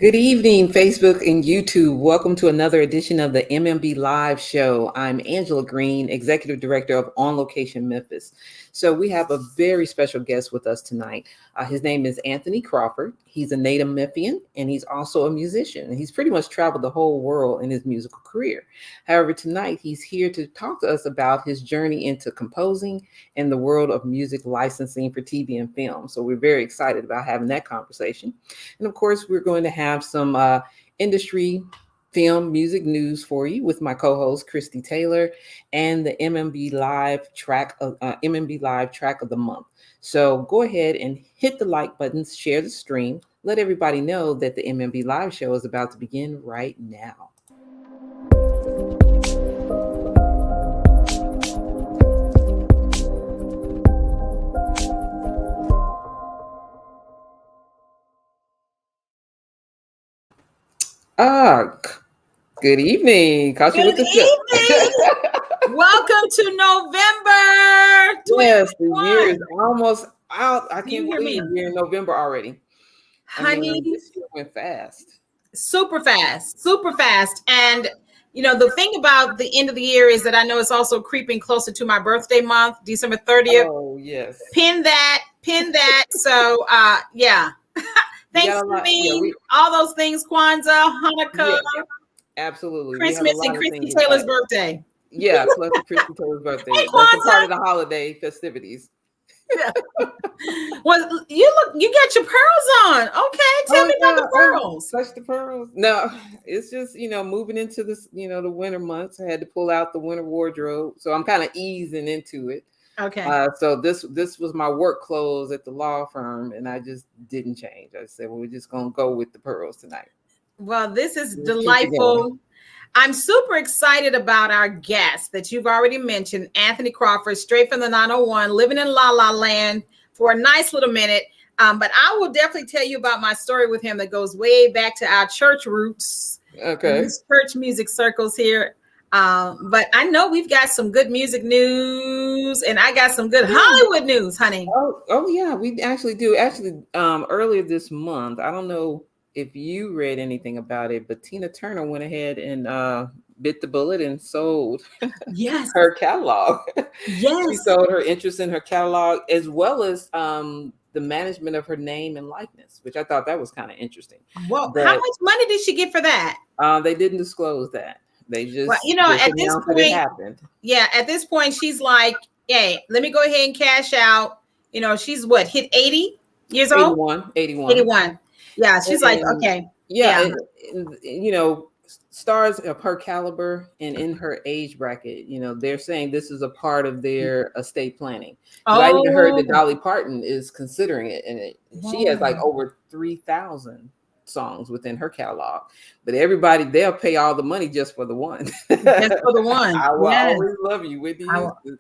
Good evening, Facebook and YouTube. Welcome to another edition of the Mmb Live Show. I'm Angela Green, Executive Director of On Location Memphis. So we have a very special guest with us tonight. His name is Anthony Crawford. He's a native Memphian, and he's also a musician. He's pretty much traveled the whole world in his musical career. However, tonight he's here to talk to us about his journey into composing and the world of music licensing for TV and film. So we're very excited about having that conversation. And of course, we're going to have some industry film music news for you with my co-host Christie Taylor and the Mmb Live Track of the month. So go ahead and hit the like button, share the stream, let everybody know that the Mmb Live show is about to begin right now. Good evening. Good evening. Welcome to November 2021. Yes, the year is almost out. I can't believe we're in November already. Honey, this year went fast. Super fast. And you know, the thing about the end of the year is that I know it's also creeping closer to my birthday month, December 30th. Oh, yes. Pin that. So, yeah. Thanksgiving, all those things, Kwanzaa, Hanukkah. Yeah, absolutely. Christmas and Christie Taylor's birthday. Yeah, plus Christie Taylor's birthday. Hey, that's a part of the holiday festivities. Yeah. Well, you got your pearls on. Okay, tell me about the pearls. Touch the pearls. No, it's just, moving into this, the winter months. I had to pull out the winter wardrobe. So I'm kind of easing into it. Okay. So this was my work clothes at the law firm, and I just didn't change. I said, well, we're just gonna go with the pearls tonight. Well, this is delightful. I'm super excited about our guest that you've already mentioned, Anthony Crawford, straight from the 901, living in La La Land for a nice little minute. But I will definitely tell you about my story with him that goes way back to our church roots. Okay. Church music circles here. But I know we've got some good music news, and I got some good Hollywood news, honey. Oh yeah, we actually do. Actually, earlier this month, I don't know if you read anything about it, but Tina Turner went ahead and bit the bullet and sold her catalog. Yes. She sold her interest in her catalog as well as the management of her name and likeness, which I thought that was kind of interesting. Well, how much money did she get for that? They didn't disclose that. They just, at this point, it happened. Yeah, at this point, she's like, hey, let me go ahead and cash out. She's hit 80 years old? 81. Yeah, she's like, okay. Yeah. And, stars of her caliber and in her age bracket, they're saying this is a part of their estate planning. I even heard that Dolly Parton is considering it, and she has like over 3,000 songs within her catalog, but everybody, they'll pay all the money just for the one. Just for the one. I will always love you, Whitney Houston.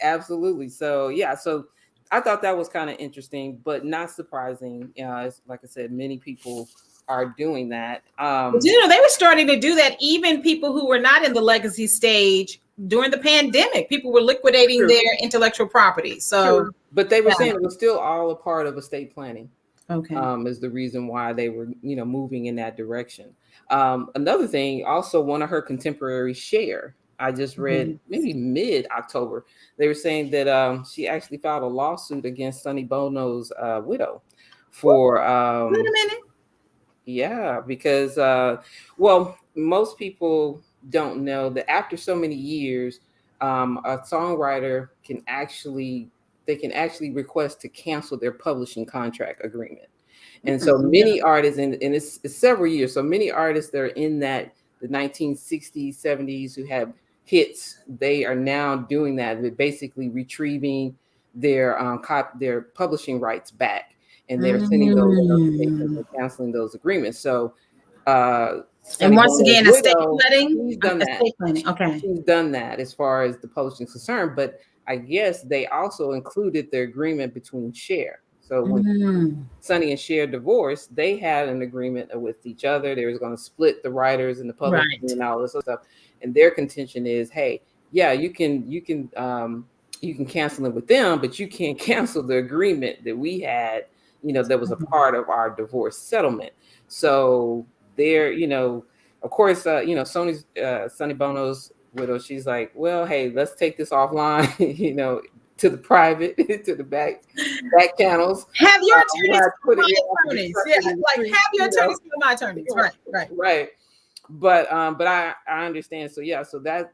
Absolutely. So yeah, so I thought that was kind of interesting, but not surprising. Like I said, many people are doing that. They were starting to do that. Even people who were not in the legacy stage during the pandemic, people were liquidating their intellectual property. So, but they were saying it was still all a part of estate planning. Okay. Is the reason why they were, moving in that direction. Another thing, also one of her contemporaries, Cher, I just read maybe mid-October, they were saying that she actually filed a lawsuit against Sonny Bono's widow for wait a minute. Yeah, because most people don't know that after so many years, a songwriter can actually request to cancel their publishing contract agreement. And so many artists, and it's several years, so many artists that are in the 1960s, 70s who have hits, they are now doing that. They're basically retrieving their publishing rights back, and they're sending those notifications and canceling those agreements. So and once again, estate planning. She's done that. Okay. She's done that as far as the publishing is concerned, but I guess they also included the agreement between Cher. So when Sonny and Cher divorced, they had an agreement with each other. They was going to split the writers and the publishing and all this stuff. And their contention is, hey, yeah, you can cancel it with them, but you can't cancel the agreement that we had that was a part of our divorce settlement. So there, of course, Sonny Bono's widow, she's like, well, hey, let's take this offline, to the private, to the back channels. Have your attorneys my attorneys. Yeah, like have your attorneys be my attorneys. Right. But I understand. So yeah, so that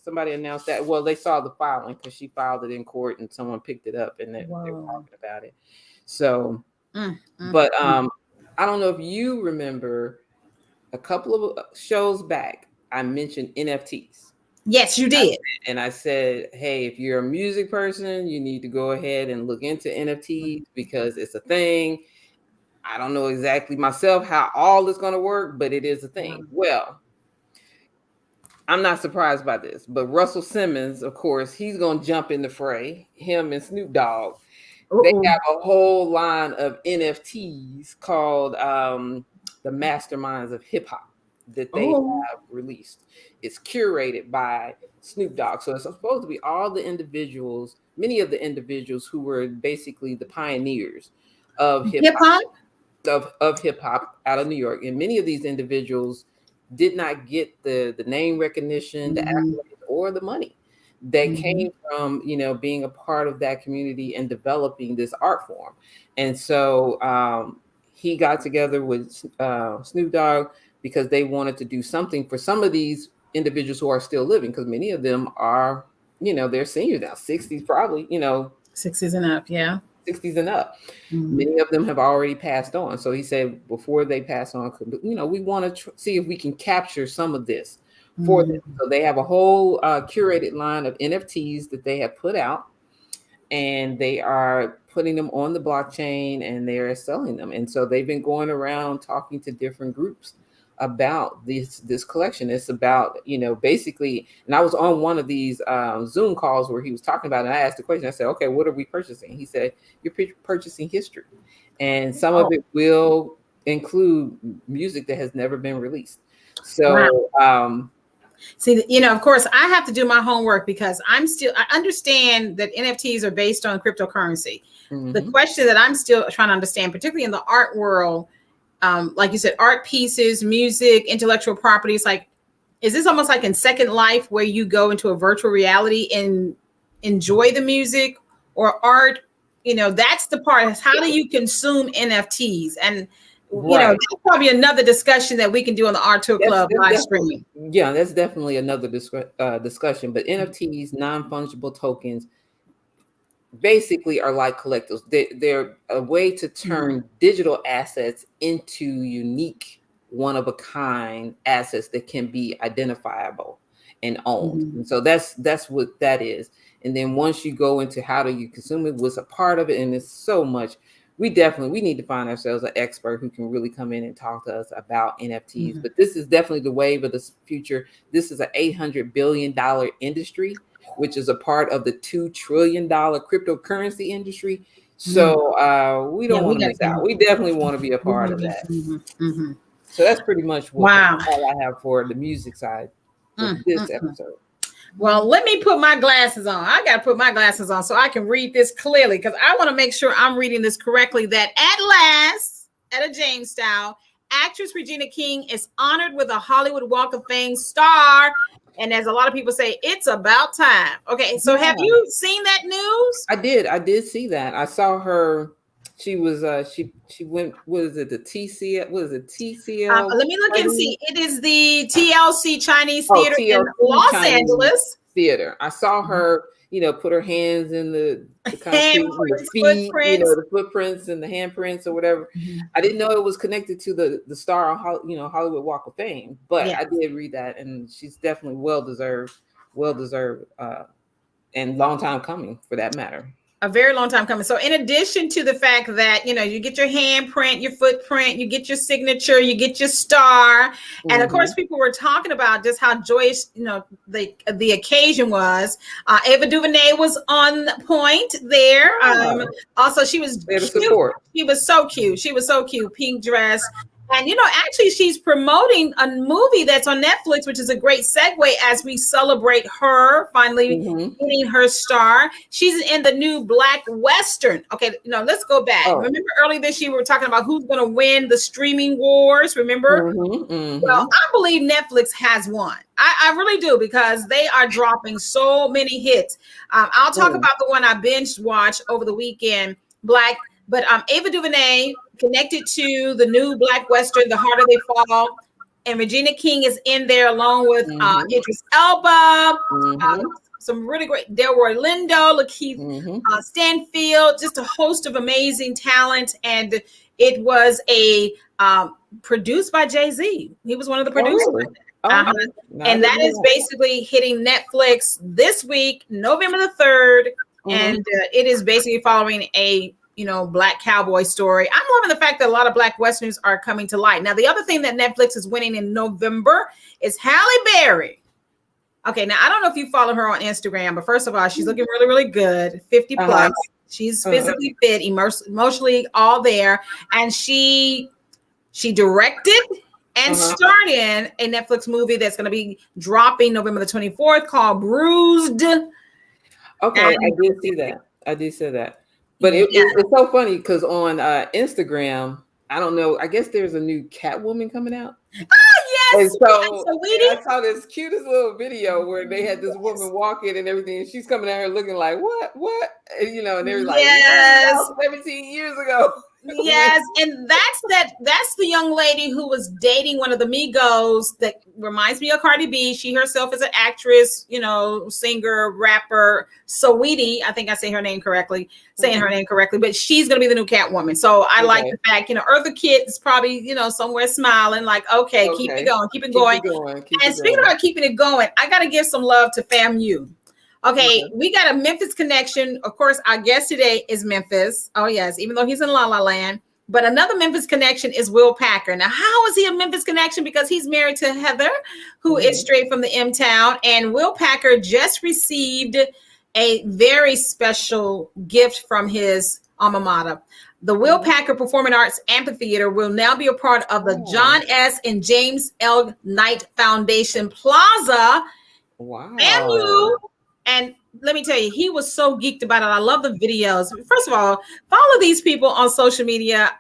somebody announced that. Well, they saw the filing because she filed it in court and someone picked it up and they were talking about it. So, but I don't know if you remember a couple of shows back, I mentioned NFTs. Yes, you did. And I said, hey, if you're a music person, you need to go ahead and look into NFTs because it's a thing. I don't know exactly myself how all is going to work, but it is a thing. Well, I'm not surprised by this, but Russell Simmons, of course, he's going to jump in the fray, him and Snoop Dogg. They have a whole line of NFTs called the Masterminds of Hip-Hop that they have released. It's curated by Snoop Dogg. So it's supposed to be all the individuals, many of the individuals who were basically the pioneers of hip-hop, of hip-hop out of New York. And many of these individuals did not get the name recognition, the accolades, or the money that came from, being a part of that community and developing this art form. And so he got together with Snoop Dogg because they wanted to do something for some of these individuals who are still living, because many of them are, they're seniors now, 60s probably, 60s and up, yeah. 60s and up. Many of them have already passed on. So he said before they pass on, we want to see if we can capture some of this for them. So they have a whole curated line of NFTs that they have put out, and they are putting them on the blockchain and they're selling them. And so they've been going around talking to different groups about this collection. It's about, basically, and I was on one of these Zoom calls where he was talking about it, and I asked the question, I said, okay, what are we purchasing? He said, you're purchasing history. And some of it will include music that has never been released. So, see, of course, I have to do my homework because I understand that NFTs are based on cryptocurrency. The question that I'm still trying to understand, particularly in the art world, like you said, art pieces, music, intellectual properties, like, is this almost like in Second Life where you go into a virtual reality and enjoy the music or art? That's the part. Is how do you consume NFTs? And that's probably another discussion that we can do on the Art Tour Club live streaming. Yeah, that's definitely another discussion. But NFTs, non-fungible tokens, basically are like collectibles. They're a way to turn digital assets into unique, one-of-a-kind assets that can be identifiable and owned. And so that's what that is. And then once you go into how do you consume it, what's a part of it, and it's so much. We need to find ourselves an expert who can really come in and talk to us about NFTs. But this is definitely the wave of the future. This is an $800 billion industry, which is a part of the $2 trillion cryptocurrency industry. So we don't want to miss out. We definitely want to be a part of that. So that's pretty much all I have for the music side of this episode. Well, let me put my glasses on. I got to put my glasses on so I can read this clearly, because I want to make sure I'm reading this correctly. That at last, at a James style, actress Regina King is honored with a Hollywood Walk of Fame star. And as a lot of people say, it's about time. Okay, so have you seen that news? I did see that. I saw her. She was she went, what is it, the TCL? What is it, TCL? Let me look and see. It is the TLC Chinese Theater in Los Angeles. Theater. I saw her, put her hands in the concrete, the feet, the footprints and the handprints or whatever. I didn't know it was connected to the star on Hollywood Walk of Fame, but I did read that, and she's definitely well deserved, and long time coming for that matter. A very long time coming. So in addition to the fact that, you get your handprint, your footprint, you get your signature, you get your star. And of course, people were talking about just how joyous, the occasion was. Ava DuVernay was on point there. Also, she was cute. She was so cute. Pink dress. And, actually, she's promoting a movie that's on Netflix, which is a great segue as we celebrate her finally getting her star. She's in the new Black Western. Okay, let's go back. Remember earlier this year, we were talking about who's going to win the streaming wars, remember? Well, I believe Netflix has won. I really do, because they are dropping so many hits. I'll talk about the one I binge watched over the weekend, but Ava DuVernay connected to the new Black Western, The Harder They Fall, and Regina King is in there along with Idris Elba, some really great Delroy Lindo, Lakeith Stanfield, just a host of amazing talent. And it was produced by Jay-Z. He was one of the producers. And that is basically hitting Netflix this week, November the 3rd. And it is basically following a Black cowboy story. I'm loving the fact that a lot of Black Westerns are coming to light. Now, the other thing that Netflix is winning in November is Halle Berry. Okay, now I don't know if you follow her on Instagram, but first of all, she's looking really, really good, 50 plus. She's physically fit, emotionally all there. And she directed and starred in a Netflix movie that's going to be dropping November the 24th called Bruised. Okay, I did see that. But it's so funny because on Instagram, I don't know, I guess there's a new Catwoman coming out. Oh, yes. And so I saw this cutest little video where they had this woman walking and everything, and she's coming out here looking like, what? And, and they were like, yes, 17 years ago. Yes, and that's the young lady who was dating one of the Migos that reminds me of Cardi B. She herself is an actress, singer, rapper, Saweetie. I think I say her name correctly, but she's gonna be the new Catwoman. So I like the fact, Eartha Kitt is probably, somewhere smiling, like, okay, keep it going. And speaking about keeping it going, I gotta give some love to FAMU. Okay, we got a Memphis connection. Of course, our guest today is Memphis. Oh, yes, even though he's in La La Land. But another Memphis connection is Will Packer. Now, how is he a Memphis connection? Because he's married to Heather, who is straight from the M-Town. And Will Packer just received a very special gift from his alma mater. The Will Packer Performing Arts Amphitheater will now be a part of the John S. and James L. Knight Foundation Plaza. Wow. And let me tell you, he was so geeked about it. I love the videos. First of all, follow these people on social media.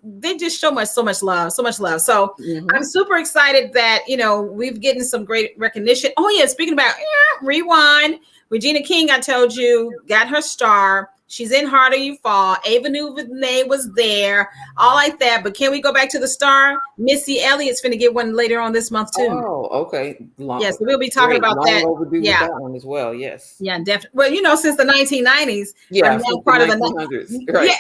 They just show so much love. So I'm super excited that, we're getting some great recognition. Oh yeah, speaking about rewind, Regina King, I told you, got her star. She's in Harder You Fall. Ava DuVernay was there, all like that. But can we go back to the star? Missy Elliott's finna get one later on this month too. Oh, okay. Yes, we'll be talking about that. Yeah, that one as well. Yes. Yeah, definitely. Well, since the 1990s, are now part of the 1900s. Right. Yeah.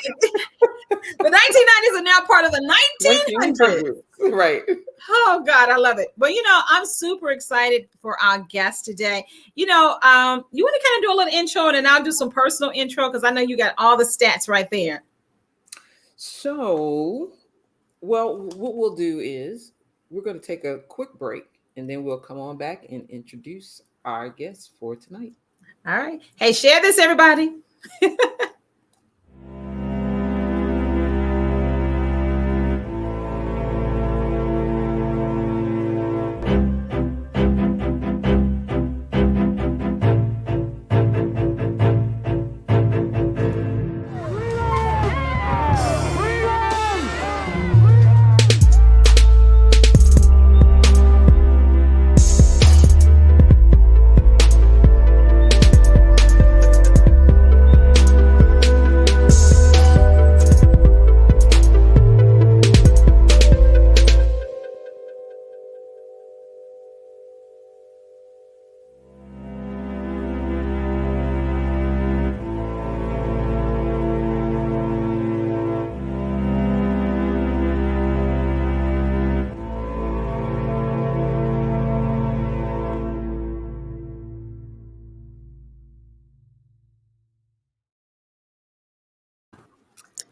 The 1990s are now part of the 1900s. Right. Oh God, I love it. But I'm super excited for our guest today. You want to kind of do a little intro, and then I'll do some personal intro because I know you got all the stats right there. So, what we'll do is we're going to take a quick break, and then we'll come on back and introduce our guest for tonight. All right. Hey, share this, everybody.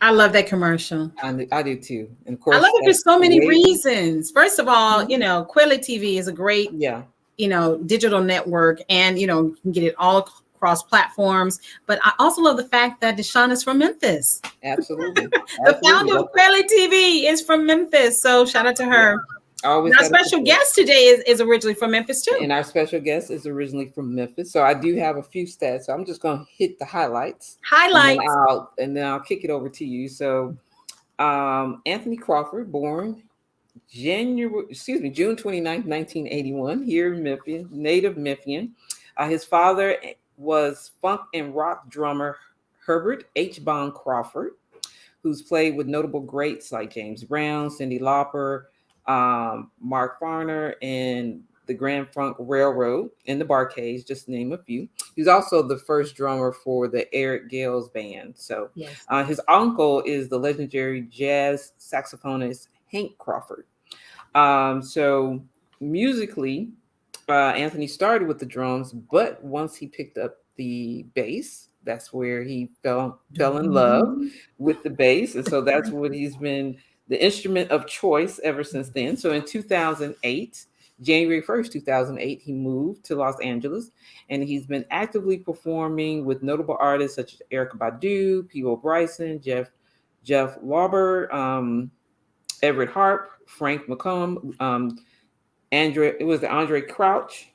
I love that commercial. I do too. And of course, I love it for so many reasons. First of all, Quilly TV is a great, digital network, and you can get it all across platforms. But I also love the fact that Deshaun is from Memphis. Absolutely. The founder of Fairly TV is from Memphis. So shout out to her. Our special guest today is originally from Memphis too. And our special guest is originally from Memphis. So I do have a few stats. So I'm just going to hit the highlights. And then I'll kick it over to you. So Anthony Crawford, born June 29th, 1981, here in Memphis, native Memphian. His father was funk and rock drummer Herbert H. Bond Crawford, who's played with notable greats like James Brown, Cyndi Lauper, Mark Farner, and the Grand Funk Railroad and the Barcades, just to name a few. He's also the first drummer for the Eric Gales band. So yes. His uncle is the legendary jazz saxophonist Hank Crawford. So musically, Anthony started with the drums, but once he picked up the bass, that's where he fell in love with the bass. And so that's what he's been the instrument of choice ever since then. So in 2008, January 1st, 2008, he moved to Los Angeles, and he's been actively performing with notable artists such as Erykah Badu, Peabo Bryson, Jeff Lauber, Everett Harp, Frank McComb, Andre Crouch,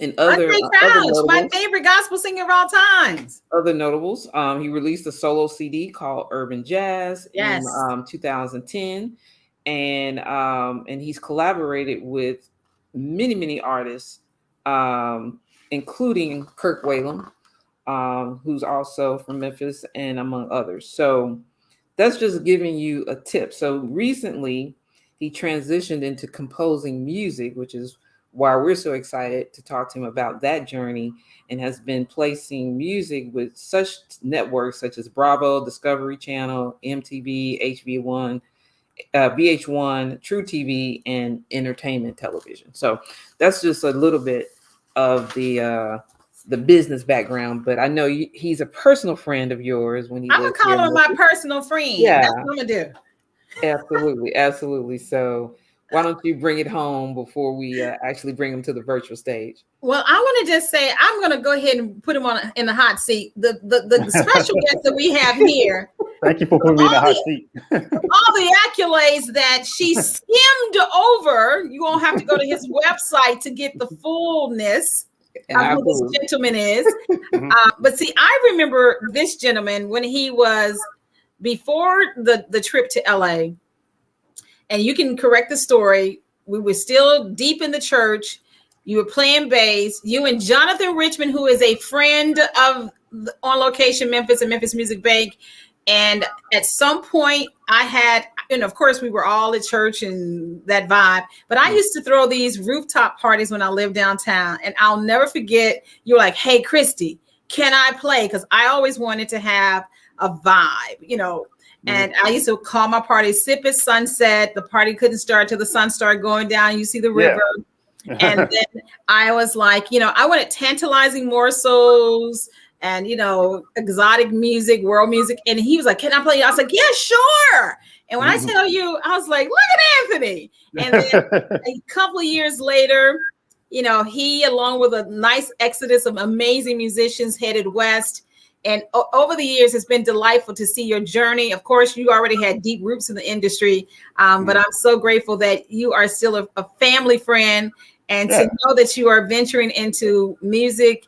and other notables. My favorite gospel singer of all times. Other notables. He released a solo CD called Urban Jazz in 2010, and he's collaborated with many artists, including Kirk Whalum, who's also from Memphis, and among others. So that's just giving you a tip. So recently, he transitioned into composing music, which is why we're so excited to talk to him about that journey, and has been placing music with such networks such as Bravo, Discovery Channel, MTV, HB1, VH1, True TV, and entertainment television. So that's just a little bit of the business background, but I know he's a personal friend of yours. When I'm gonna call him my personal friend. Yeah, that's what I'm gonna do. Absolutely. So why don't you bring it home before we actually bring him to the virtual stage? Well, I want to just say I'm going to go ahead and put him in the hot seat. The special guest that we have here. Thank you for putting me in the hot seat. All the accolades that she skimmed over. You won't have to go to his website to get the fullness of who this gentleman is. But see, I remember this gentleman when he was before the trip to LA. And you can correct the story. We were still deep in the church. You were playing bass. You and Jonathan Richmond, who is a friend of On Location Memphis and Memphis Music Banq. And at some point I had, and of course we were all at church and that vibe, but I used to throw these rooftop parties when I lived downtown. And I'll never forget, you were like, hey, Christie, can I play? Because I always wanted to have a vibe, you know. And I used to call my party Sip at Sunset. The party couldn't start till the sun started going down. You see the river. Yeah. And then I was like, you know, I wanted tantalizing morsels and, you know, exotic music, world music. And he was like, can I play? I was like, yeah, sure. And when I tell you, I was like, look at Anthony. And then a couple of years later, you know, he, along with a nice exodus of amazing musicians, headed west. And over the years, it's been delightful to see your journey. Of course, you already had deep roots in the industry, but I'm so grateful that you are still a family friend, and to know that you are venturing into music,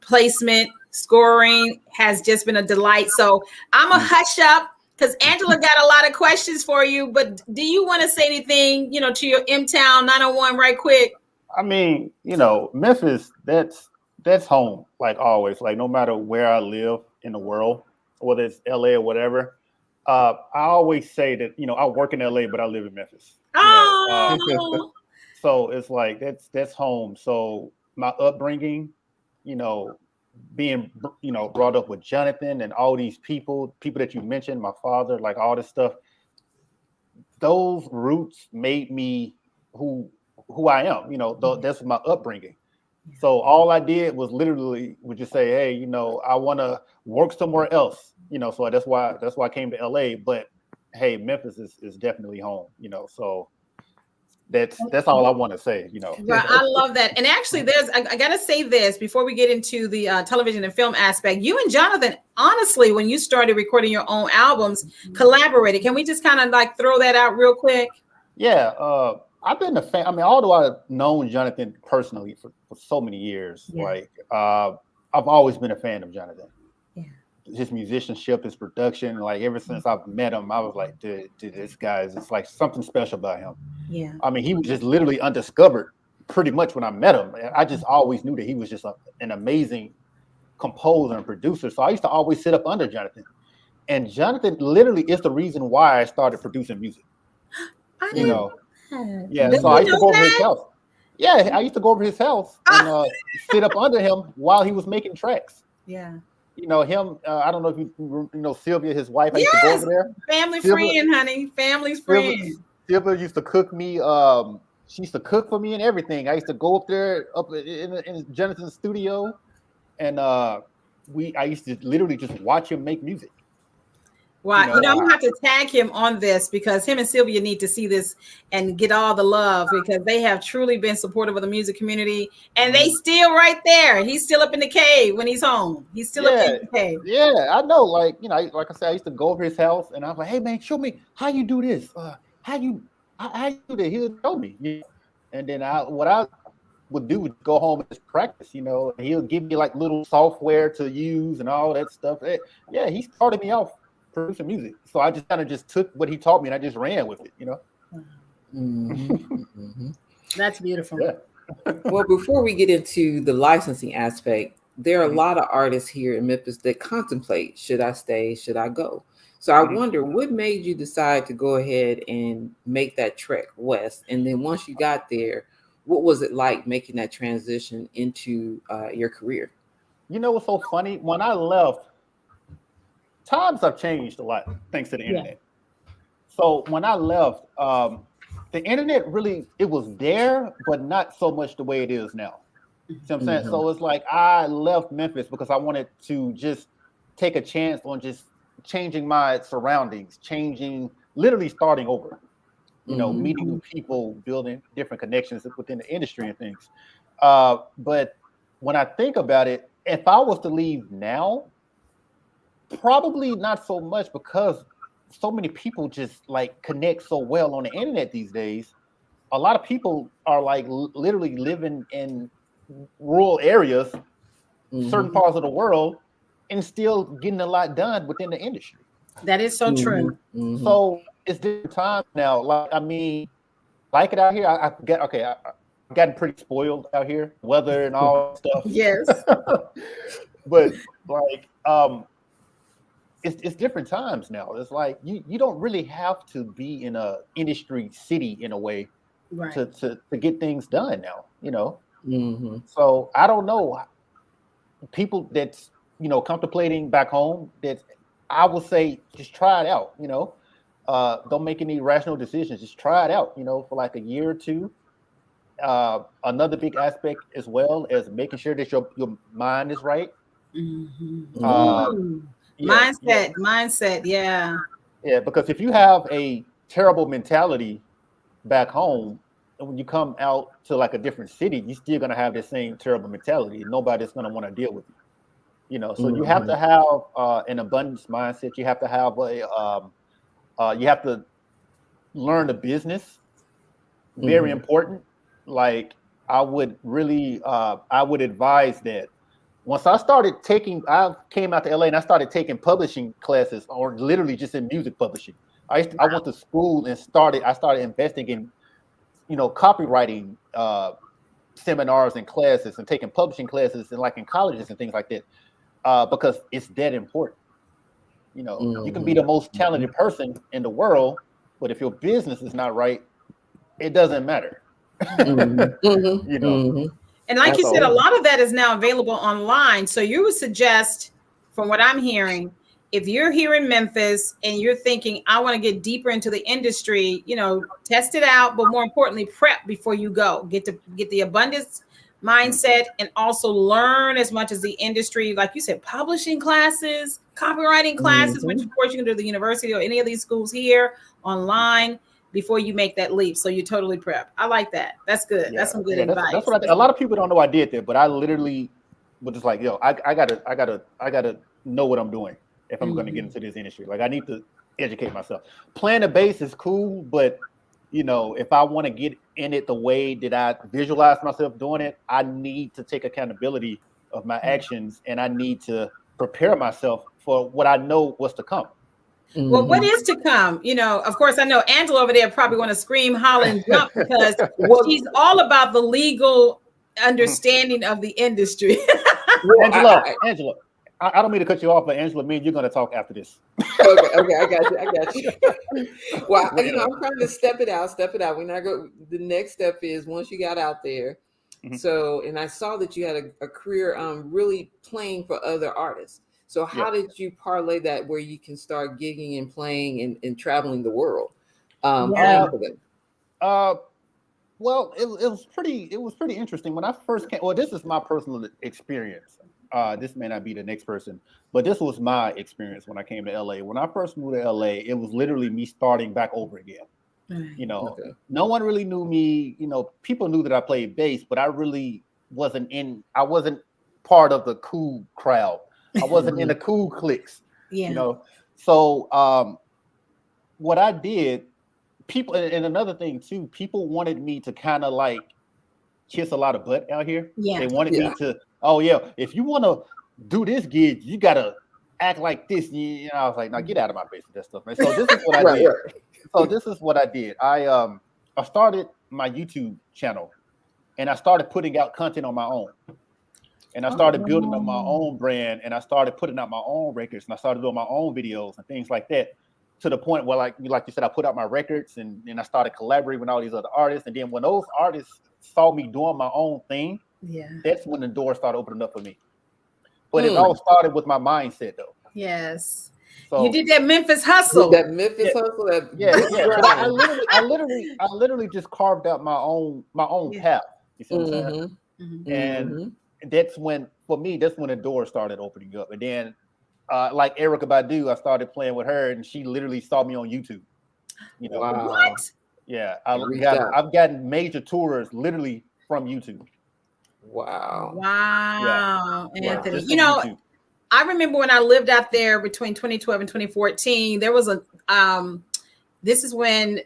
placement, scoring has just been a delight. So I'm a hush up because Angela got a lot of questions for you, but do you want to say anything, you know, to your M-Town 901 right quick? I mean, you know, Memphis, that's home, like always, like no matter where I live in the world, whether it's LA or whatever. I always say that, you know, I work in LA, but I live in Memphis. So it's like, that's home. So my upbringing, you know, being, you know, brought up with Jonathan and all these people that you mentioned, my father, like all this stuff, those roots made me who I am, you know, that's my upbringing. So all I did was literally would just say, hey, you know, I want to work somewhere else, you know, so that's why I came to LA. But hey, Memphis is definitely home, you know, so That's all I want to say, you know. Right, I love that. And actually, I gotta say this before we get into the television and film aspect. You and Jonathan, honestly, when you started recording your own albums, collaborated. Can we just kind of like throw that out real quick? Yeah, I've been a fan. I mean, although I've known Jonathan personally for so many years, like I've always been a fan of Jonathan. Yeah. His musicianship, his production, like ever since I've met him, I was like, dude, this guy is, it's like something special about him. Yeah. I mean, he was just literally undiscovered pretty much when I met him. I just always knew that he was just an amazing composer and producer. So I used to always sit up under Jonathan. And Jonathan literally is the reason why I started producing music. You know? Yeah, so I used to go over his house. Yeah, I used to go over his house and sit up under him while he was making tracks. Yeah. You know, him, I don't know if you know Sylvia, his wife. I used to go over there. Family friend, honey. Family's friend. Sylvia used to cook me. She used to cook for me and everything. I used to go up there in Jonathan's studio, and I used to literally just watch him make music. Wow, you know, I'm gonna have to tag him on this because him and Sylvia need to see this and get all the love because they have truly been supportive of the music community, and they still right there. He's still up in the cave when he's home. He's still up in the cave. Yeah, I know. Like, you know, like I said, I used to go over his house, and I was like, "Hey, man, show me how you do this. How you do that?" He would show me. You know? And then what I would do would go home and just practice. You know, he'll give me like little software to use and all that stuff. Yeah, he started me off producing music, so I just kind of just took what he taught me and I just ran with it, you know. That's beautiful. Yeah. Well, before we get into the licensing aspect, there are a lot of artists here in Memphis that contemplate, should I stay, should I go? So I wonder what made you decide to go ahead and make that trek west, and then once you got there, what was it like making that transition into your career? You know what's so funny? When I left, times have changed a lot thanks to the internet. So when I left, the internet really, it was there, but not so much the way it is now. See what I'm saying? So it's like I left Memphis because I wanted to just take a chance on just changing my surroundings, literally starting over, you know, meeting new people, building different connections within the industry and things. But when I think about it, if I was to leave now, probably not so much because so many people just like connect so well on the internet these days. A lot of people are like literally living in rural areas, certain parts of the world, and still getting a lot done within the industry. That is so true. So it's different time now. Like, I mean, like it out here, I've gotten pretty spoiled out here, weather and all that stuff. Yes. But like, it's different times now. It's like you don't really have to be in a industry city in a way to get things done now, you know. So I don't know, people that's, you know, contemplating back home, that I would say just try it out, you know. Don't make any rational decisions, just try it out, you know, for like a year or two. Another big aspect as well is making sure that your mind is right. Mindset. Yeah, because if you have a terrible mentality back home, and when you come out to like a different city, you're still gonna have the same terrible mentality. Nobody's gonna want to deal with you, you know. So you have to have an abundance mindset. You have to have you have to learn the business. Very important. Like I would advise that. Once I came out to LA and I started taking publishing classes, or literally just in music publishing. I went to school and I started investing in, you know, copywriting seminars and classes, and taking publishing classes and like in colleges and things like that, because it's that important. You know, you can be the most talented person in the world, but if your business is not right, it doesn't matter. You know. And like you said, a lot of that is now available online. So you would suggest, from what I'm hearing, if you're here in Memphis and you're thinking, I want to get deeper into the industry, you know, test it out, but more importantly, prep before you go. Get the abundance mindset and also learn as much as the industry, like you said, publishing classes, copywriting classes, which of course you can do at the university or any of these schools here online. before you make that leap. So you're totally prepped. I like that. That's good. That's some good advice. That's what a lot of people don't know I did that, but I literally was just like, yo, I gotta know what I'm doing if I'm going to get into this industry. Like I need to educate myself. Playing the bass is cool, but you know, if I want to get in it the way that I visualize myself doing it, I need to take accountability of my actions, and I need to prepare myself for what I know what's to come. Well, what is to come? You know, of course, I know Angela over there probably want to scream, holler, and jump because she's all about the legal understanding of the industry. Well, Angela, I don't mean to cut you off, but Angela, me and you're going to talk after this. Okay, I got you. Well, you know, I'm trying to step it out. We're not go. The next step is once you got out there. So, and I saw that you had a career really playing for other artists. So how did you parlay that where you can start gigging and playing and traveling the world playing for them? Well, it was pretty interesting when I first came. Well, this is my personal experience. This may not be the next person, but this was my experience when I came to LA. When I first moved to LA, it was literally me starting back over again. You know, no one really knew me. You know, people knew that I played bass, but I really wasn't part of the cool crowd. I wasn't in the cool cliques, you know. So what I did, people, and another thing too, people wanted me to kind of like kiss a lot of butt out here. They wanted me to, if you want to do this gig, you gotta act like this. You know, I was like, now get out of my face with that stuff, man. So this is what I did. So this is what I did. I started my YouTube channel, and I started putting out content on my own. And I started building up my own brand, and I started putting out my own records, and I started doing my own videos and things like that, to the point where, like you said, I put out my records, and I started collaborating with all these other artists. And then when those artists saw me doing my own thing, that's when the door started opening up for me. But it all started with my mindset, though. Yes. So, you did that Memphis hustle. Hustle. I literally just carved out my own path. You see what I'm saying? And that's when the door started opening up. And then like Erykah Badu, I started playing with her, and she literally saw me on YouTube. You know, what? Yeah, I've gotten major tours literally from YouTube. Wow. Anthony. You know, YouTube. I remember when I lived out there between 2012 and 2014, there was this is when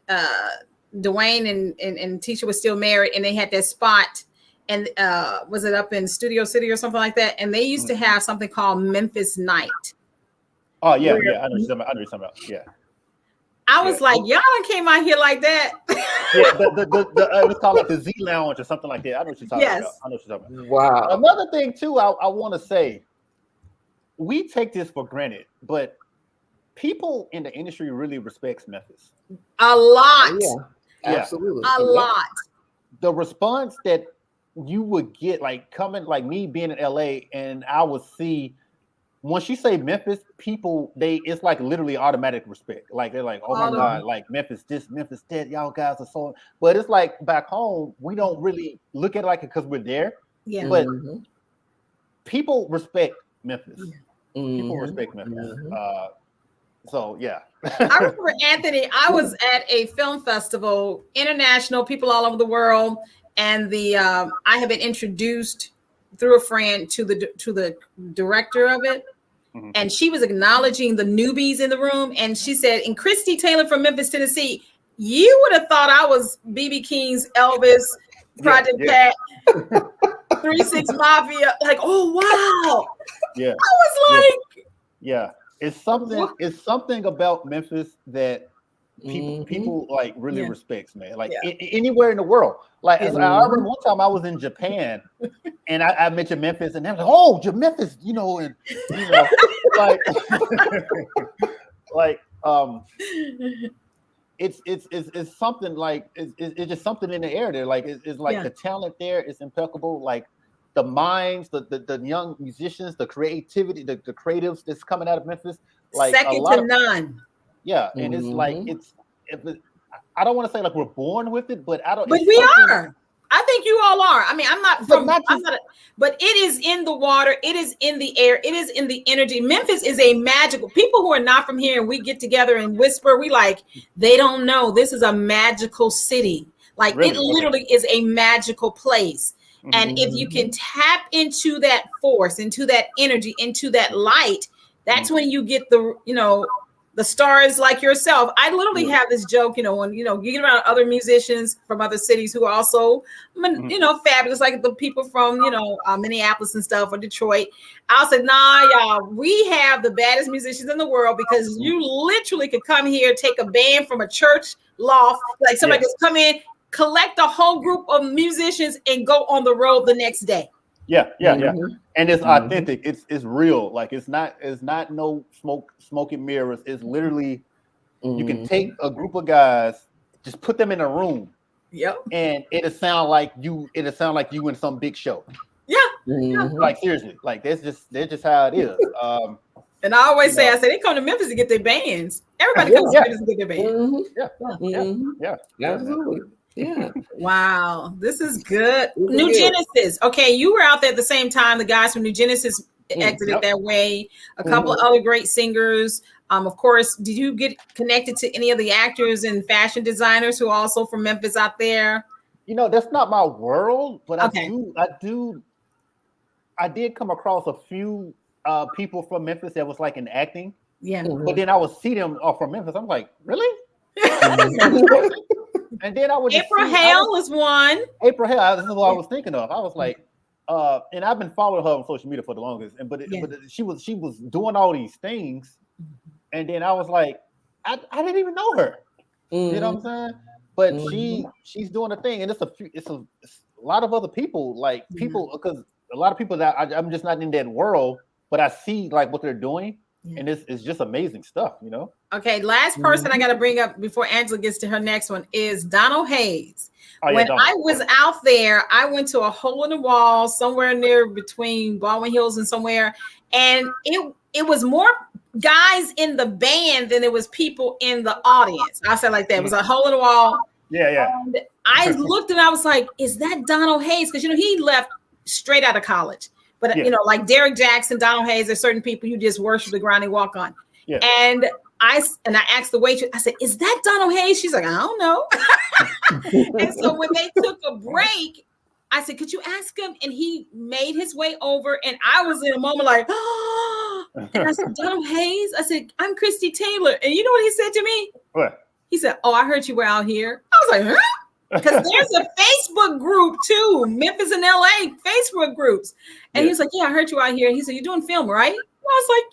Dwayne and Tisha was still married, and they had that spot. And was it up in Studio City or something like that? And they used to have something called Memphis Night. Oh yeah, I know what you're talking about. Yeah. I was like, y'all came out here like that. It was called like the Z Lounge or something like that. I know what you're talking about. I know what you're talking about. Wow. Another thing too, I want to say, we take this for granted, but people in the industry really respects Memphis. A lot. Absolutely. A lot. The response that you would get, like coming, like me being in LA, and I would see, once you say Memphis, people, it's like literally automatic respect. Like they're like, oh my God, like Memphis this, Memphis that, y'all guys are so. But it's like back home, we don't really look at it like it because we're there. Yeah. But people respect Memphis. People respect Memphis. So yeah. I remember, Anthony, I was at a film festival, international, people all over the world. And I have been introduced through a friend to the director of it, and she was acknowledging the newbies in the room, and she said, "And Christie Taylor from Memphis, Tennessee, you would have thought I was BB King's Elvis, Project Pat, 3-6 Mafia." Like, oh wow, I was like, it's something about Memphis that people like really respects, man. Like anywhere in the world. Like I remember one time I was in Japan, and I mentioned Memphis, and they're like, "Oh, you're Memphis," you know, and you know, it's something like it's just something in the air there. Like it's like the talent there is impeccable. Like the minds, the young musicians, the creativity, the creatives that's coming out of Memphis, like second to none. Yeah, and it's like I don't want to say like we're born with it, but I don't. But we are. I think you all are. I mean, I'm not from, but it is in the water. It is in the air. It is in the energy. Memphis is a magical, people who are not from here and we get together and whisper, we like, they don't know. This is a magical city. Like it literally is a magical place. And if you can tap into that force, into that energy, into that light, that's when you get the, you know, the stars like yourself. I literally have this joke, you know, when, you know, you get around other musicians from other cities who are also, you know, fabulous, like the people from, you know, Minneapolis and stuff, or Detroit. I'll say, nah, y'all, we have the baddest musicians in the world, because you literally could come here, take a band from a church loft, like somebody just come in, collect a whole group of musicians and go on the road the next day. Yeah. And it's authentic. It's real. Like it's not no smoke and mirrors. It's literally you can take a group of guys, just put them in a room. Yep. And it'll sound like you in some big show. Yeah. Like seriously. Like that's just how it is. And I always say, I say they come to Memphis to get their bands. Everybody comes to Memphis to get their bands. Yeah. Absolutely. Yeah. Wow, this is good. New Genesis. Okay, you were out there at the same time. The guys from New Genesis exited that way. A couple of other great singers. Of course, did you get connected to any of the actors and fashion designers who are also from Memphis out there? You know, that's not my world, but I did come across a few people from Memphis that was like in acting. Yeah. But then I would see them from Memphis. I'm like, really? And then I would April Hale is one. April Hale, this is what I was thinking of. I was like, and I've been following her on social media for the longest, but she was doing all these things, and then I was like, I didn't even know her. You know what I'm saying? But she's doing a thing, and it's a lot of other people, like people, because a lot of people that I'm just not in that world, but I see like what they're doing. And it's just amazing stuff, you know. Okay, last person I got to bring up before Angela gets to her next one is Donald Hayes. When I was out there, I went to a hole in the wall somewhere near between Baldwin Hills and somewhere, and it was more guys in the band than it was people in the audience. I said like that. It was a hole in the wall. Yeah. And I looked and I was like, is that Donald Hayes? Because, you know, he left straight out of college. But, you know, like Derek Jackson, Donald Hayes, there's certain people you just worship the ground and walk on. Yeah. And I asked the waitress, I said, is that Donald Hayes? She's like, I don't know. And so when they took a break, I said, could you ask him? And he made his way over. And I was in a moment like, oh. And I said, Donald Hayes? I said, I'm Christie Taylor. And you know what he said to me? What? He said, oh, I heard you were out here. I was like, huh? Because there's a Facebook group too, Memphis and LA Facebook groups. And he was like, yeah, I heard you out here. And he said, you're doing film, right? I was like,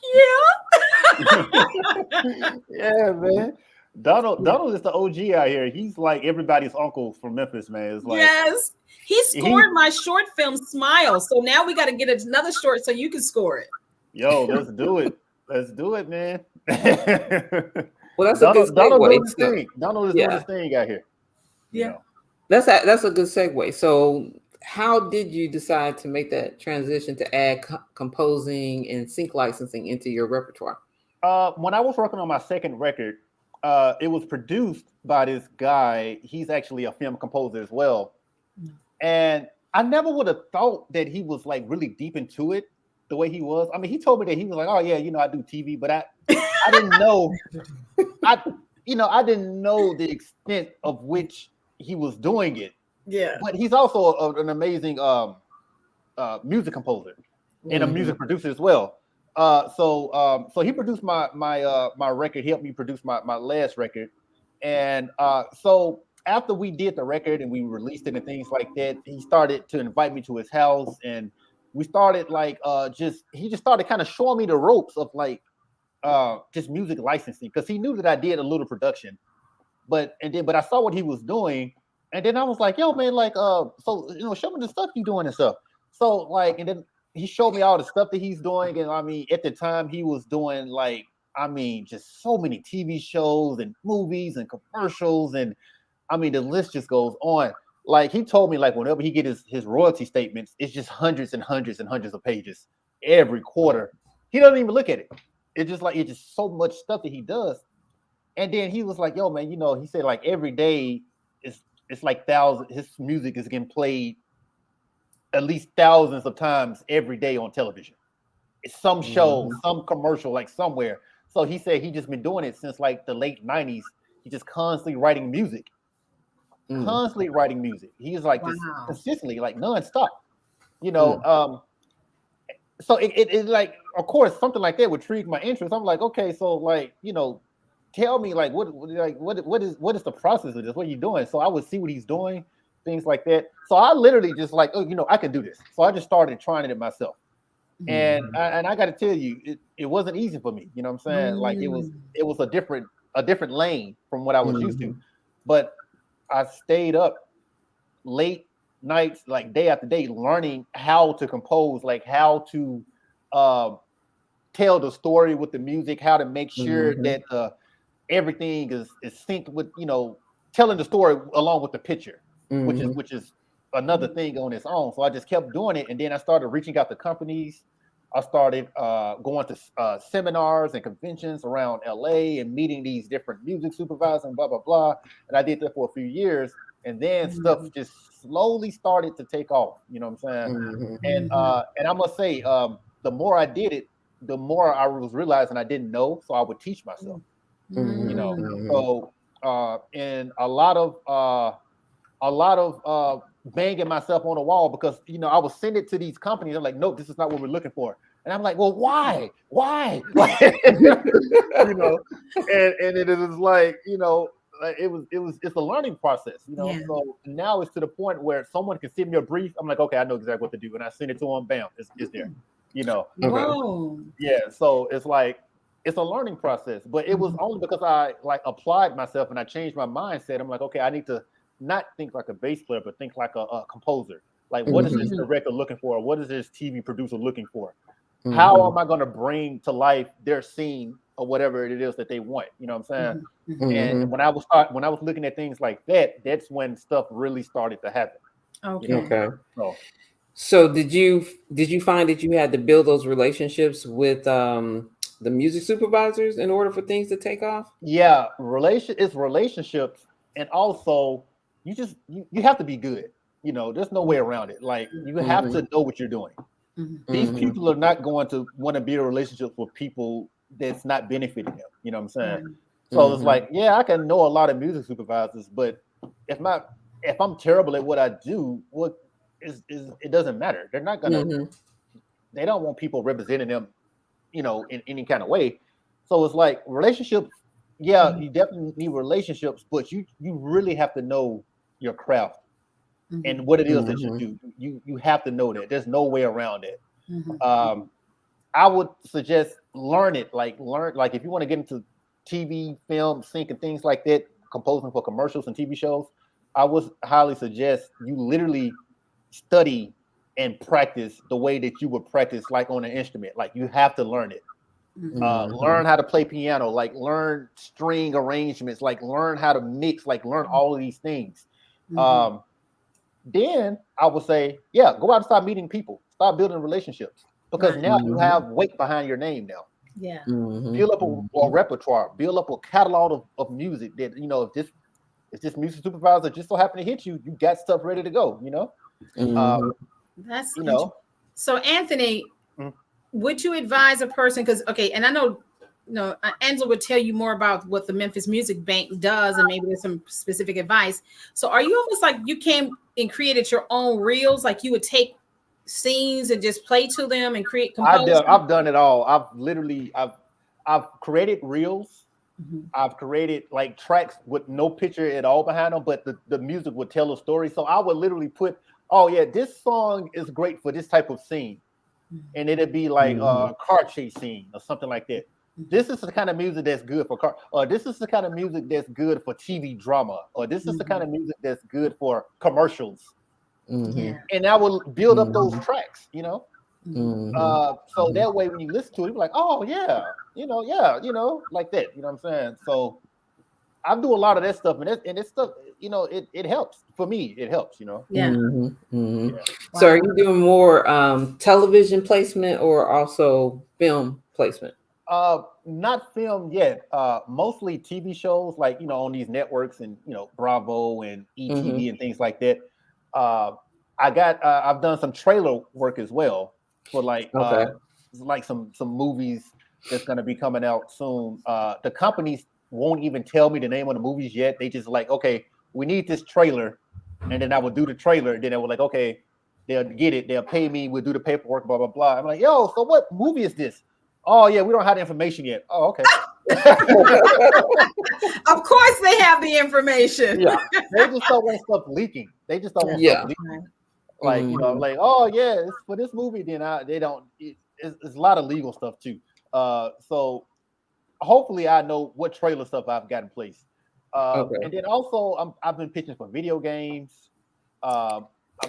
yeah. Yeah, man. Donald is the OG out here. He's like everybody's uncle from Memphis, man. It's like, yes. He scored my short film Smile. So now we got to get another short so you can score it. Yo, let's do it. Let's do it, man. Well, that's a good segue. Donald is doing his thing out here. Yeah. You know. That's a good segue. So how did you decide to make that transition to add composing and sync licensing into your repertoire? When I was working on my second record, it was produced by this guy. He's actually a film composer as well. And I never would have thought that he was like really deep into it the way he was. I mean, he told me that he was like, oh yeah, you know, I do TV, but I didn't know, I didn't know the extent of which he was doing it. Yeah. But he's also an amazing music composer and a music producer as well. So he produced my record. He helped me produce my last record. And so after we did the record and we released it and things like that, he started to invite me to his house, and we started like he just started kind of showing me the ropes of like just music licensing, because he knew that I did a little production, but I saw what he was doing, and then I was like, yo man, like so you know, show me the stuff you doing and stuff. So like, and then he showed me all the stuff that he's doing, and I mean at the time he was doing like, I mean, just so many TV shows and movies and commercials, and I mean the list just goes on. Like he told me, like whenever he get his royalty statements, it's just hundreds and hundreds and hundreds of pages every quarter. He doesn't even look at it. It's just so much stuff that he does. And then he was like, yo man, you know, he said like every day is it's like thousands. His music is getting played at least thousands of times every day on television. It's some show, some commercial, like somewhere. So he said he just been doing it since like the late 90s. He just constantly writing music. Constantly writing music. He's like just consistently, like nonstop. You know, so it like, of course, something like that would intrigue my interest. I'm like, okay, so like, you know, tell me like what is the process of this? What are you doing? So I would see what he's doing, things like that. So I literally just like, oh, you know, I can do this. So I just started trying it myself. And I got to tell you, it wasn't easy for me. You know what I'm saying? Like it was a different lane from what I was used to. But I stayed up late nights, like day after day, learning how to compose, like how to tell the story with the music, how to make sure that everything is synced with, you know, telling the story along with the picture, which is another thing on its own. So I just kept doing it, and then I started reaching out to companies. I started going to seminars and conventions around LA and meeting these different music supervisors and blah blah blah. And I did that for a few years, and then stuff just slowly started to take off. You know what I'm saying? And I must say, the more I did it, the more I was realizing I didn't know, so I would teach myself. You know, so and a lot of banging myself on the wall, because, you know, I would send it to these companies. They're like, no, this is not what we're looking for. And I'm like, well, why? You know, and it is like, you know, it's a learning process, you know. So now it's to the point where someone can send me a brief. I'm like, okay, I know exactly what to do. And I send it to them, bam, it's there, you know. Yeah. So it's like, it's a learning process, but it was only because I like applied myself and I changed my mindset. I'm like, okay, I need to not think like a bass player, but think like a composer. Like, what is this director looking for? What is this TV producer looking for? How am I going to bring to life their scene or whatever it is that they want? You know what I'm saying? And when I was looking at things like that, that's when stuff really started to happen. Okay. So did you find that you had to build those relationships with the music supervisors in order for things to take off? Yeah, it's relationships, and also you have to be good. You know, there's no way around it. Like, you have to know what you're doing. These people are not going to want to be in a relationship with people that's not benefiting them. You know what I'm saying? So it's like, yeah, I can know a lot of music supervisors, but if I'm terrible at what I do, it doesn't matter. They're not gonna. They don't want people representing them, you know, in any kind of way. So it's like relationships. Yeah, you definitely need relationships, but you really have to know your craft and what it is that you do. You have to know that. There's no way around it. I would suggest learn it. Like if you want to get into TV, film, sync, and things like that, composing for commercials and TV shows, I would highly suggest you literally study and practice the way that you would practice like on an instrument. Like, you have to learn it. Learn how to play piano, like learn string arrangements, like learn how to mix, like learn all of these things. Then I would say, yeah, go out and start meeting people, start building relationships, because now you have weight behind your name now. Build up a repertoire, build up a catalog of music that, you know, if this music supervisor just so happen to hit you, you got stuff ready to go, you know. That's, you know. So Anthony, would you advise a person, because and I know, you know, Angela would tell you more about what the Memphis Music Banq does, and maybe there's some specific advice. So are you almost like you came and created your own reels, like you would take scenes and just play to them and create? I've done it all. I've created reels. I've created like tracks with no picture at all behind them, but the music would tell a story. So I would literally put, oh yeah, this song is great for this type of scene. And it'd be like a car chase scene or something like that. This is the kind of music that's good for car, or this is the kind of music that's good for TV drama, or this is the kind of music that's good for commercials. And I will build up those tracks, you know. So that way when you listen to it, you're like, oh yeah, you know, like that. You know what I'm saying? So I do a lot of that stuff, and it's stuff, you know, it helps. For me, it helps, you know. Yeah. So are you doing more television placement or also film placement? Not film yet. Mostly TV shows, like on these networks and Bravo and ETV and things like that. I've done some trailer work as well for like some movies that's gonna be coming out soon. The companies won't even tell me the name of the movies yet. They just like, okay, we need this trailer, and then I will do the trailer. Then I will like, okay, they'll get it, they'll pay me, we'll do the paperwork, blah blah blah. I'm like, yo, so what movie is this? Oh yeah, we don't have the information yet. Oh, okay. Of course they have the information. Yeah. They just don't want stuff leaking. They just don't want stuff leaking. Like, like, oh yeah, it's for this movie, then they don't. It's a lot of legal stuff too. So hopefully I know what trailer stuff I've got in place. And then also I've been pitching for video games.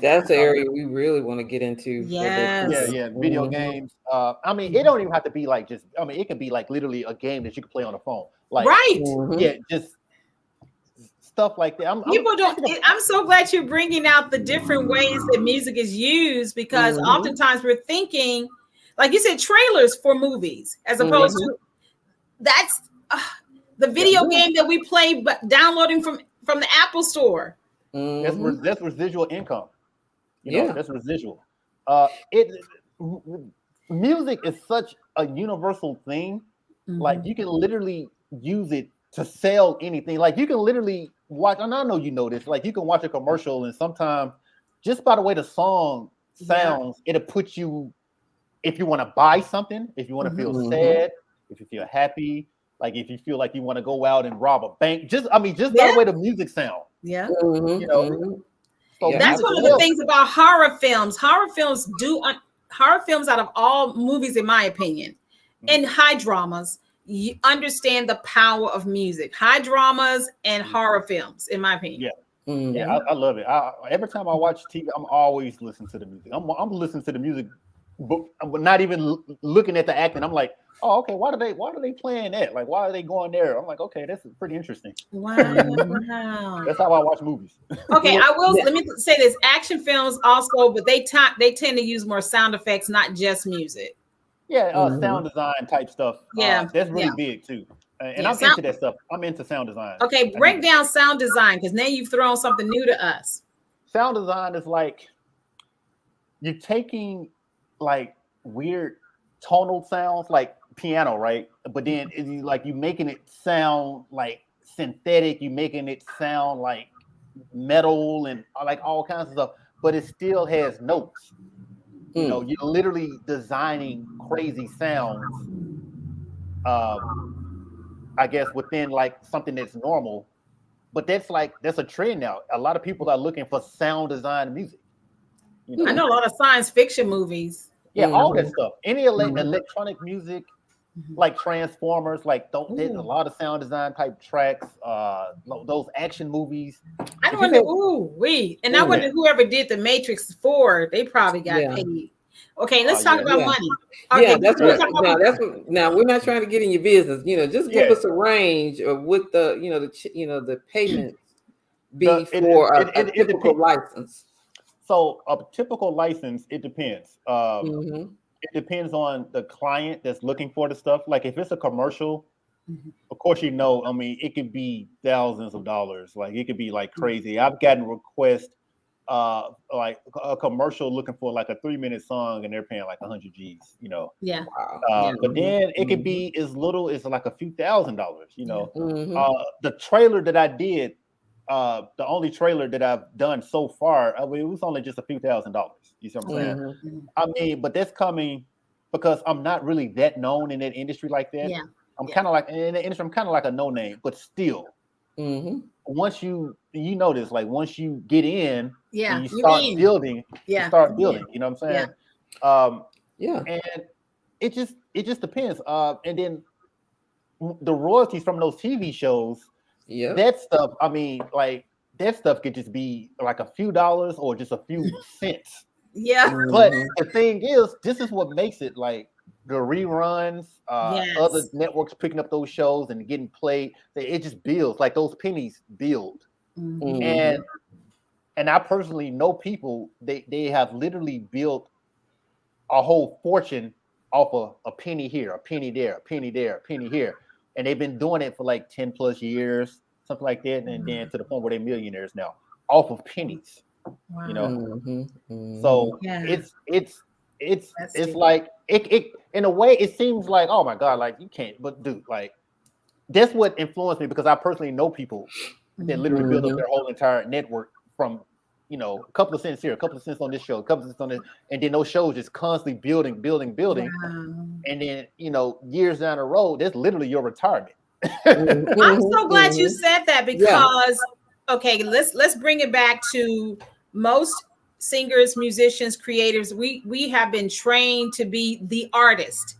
That's the area we really want to get into. Yes. Yeah, video games. I mean, it don't even have to be like just. I mean, it could be like literally a game that you can play on the phone. Like, yeah, just stuff like that. I'm so glad you're bringing out the different ways that music is used, because oftentimes we're thinking, like you said, trailers for movies, as opposed to that's the video game that we play, but downloading from the Apple Store. That's residual income. That's residual. Music is such a universal thing. Like, you can literally use it to sell anything. Like, you can literally watch, and I know you know this, like you can watch a commercial and sometimes just by the way the song sounds, it'll put you, if you want to buy something, if you want to feel sad, if you feel happy, like if you feel like you want to go out and rob a bank, just by the way the music sounds. Yeah. So that's one of the things about horror films. Horror films out of all movies, in my opinion, and high dramas, you understand the power of music. High dramas and horror films, in my opinion. I love it. Every time I watch TV, I'm always listening to the music. I'm listening to the music, but not even looking at the acting. I'm like, oh, okay, why are they playing that? Like, why are they going there? I'm like, okay, that's pretty interesting. Wow. That's how I watch movies. Okay, let me say this. Action films also, but they tend to use more sound effects, not just music. Yeah, sound design type stuff. That's really big too. And I'm into that stuff. I'm into sound design. Okay, break down sound design, because now you've thrown something new to us. Sound design is like you're taking like weird tonal sounds, like piano, right? But then you're making it sound like synthetic. You're making it sound like metal and like all kinds of stuff, but it still has notes. You're literally designing crazy sounds. I guess within like something that's normal, but that's a trend now. A lot of people are looking for sound design music. I know a lot of science fiction movies. Yeah, all that stuff. Any electronic music, like Transformers, like there's a lot of sound design type tracks. Those action movies. I wonder. I wonder whoever did the Matrix 4, they probably got paid. Okay, let's talk about money. Okay, that's what. Now we're not trying to get in your business. Just give us a range of what the payments be for a typical license. So a typical license, it depends. It depends on the client that's looking for the stuff. Like if it's a commercial, of course, I mean, it could be thousands of dollars. Like it could be like crazy. I've gotten requests like a commercial looking for like a 3-minute song and they're paying like 100 G's, but then it could be as little as like a few $1,000s, the trailer that I did, the only trailer that I've done so far, I mean, it was only just a few $1,000s. You see what I'm saying? I mean, but that's coming because I'm not really that known in that industry like that. I'm kind of like in the industry, I'm kind of like a no name, but still, once you notice, like once you get in, and you start building, you know what I'm saying? And it just depends. And then the royalties from those TV shows, that stuff, I mean, like that stuff could just be like a few dollars or just a few cents. But the thing is, this is what makes it like the reruns, other networks picking up those shows and getting played. It just builds, like those pennies build. And I personally know people, they have literally built a whole fortune off of a penny here, a penny there, a penny there, a penny here. And they've been doing it for like 10 plus years, something like that. And then to the point where they're millionaires now off of pennies, Wow. you know? Mm-hmm. So it's like, it in a way, it seems like, oh my God, like you can't, but dude, like that's what influenced me, because I personally know people that literally build up their whole entire network from, you know, a couple of cents here, a couple of cents on this show, a couple of cents on this, and then those shows just constantly building. Wow. And then, you know, years down the road, that's literally your retirement. I'm so glad you said that, because okay, let's bring it back to most singers, musicians, creators. We have been trained to be the artist.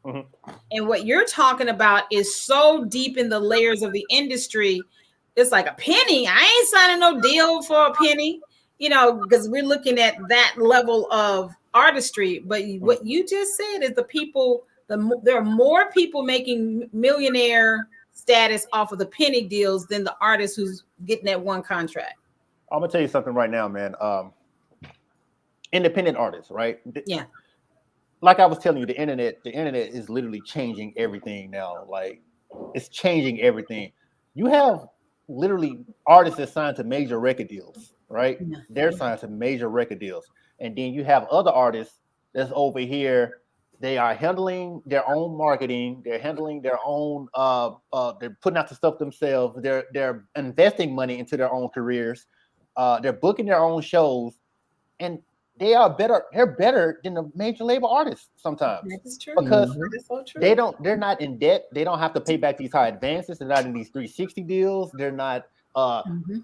And what you're talking about is so deep in the layers of the industry. It's like a penny. I ain't signing no deal for a penny, you know, because we're looking at that level of artistry. But what you just said is there are more people making millionaire status off of the penny deals than the artist who's getting that one contract. I'm gonna tell you something right now, man. Independent artists, right? Yeah. Like I was telling you, the internet is literally changing everything now. Like it's changing everything. You have literally artists that signed to major record deals, right? Yeah. They're signed to major record deals. And then you have other artists that's over here. They are handling their own marketing. They're handling their own, they're putting out the stuff themselves. They're investing money into their own careers. They're booking their own shows. And they're better than the major label artists sometimes. That's true. Because that's so true. They're not in debt. They don't have to pay back these high advances. They're not in these 360 deals. They're not,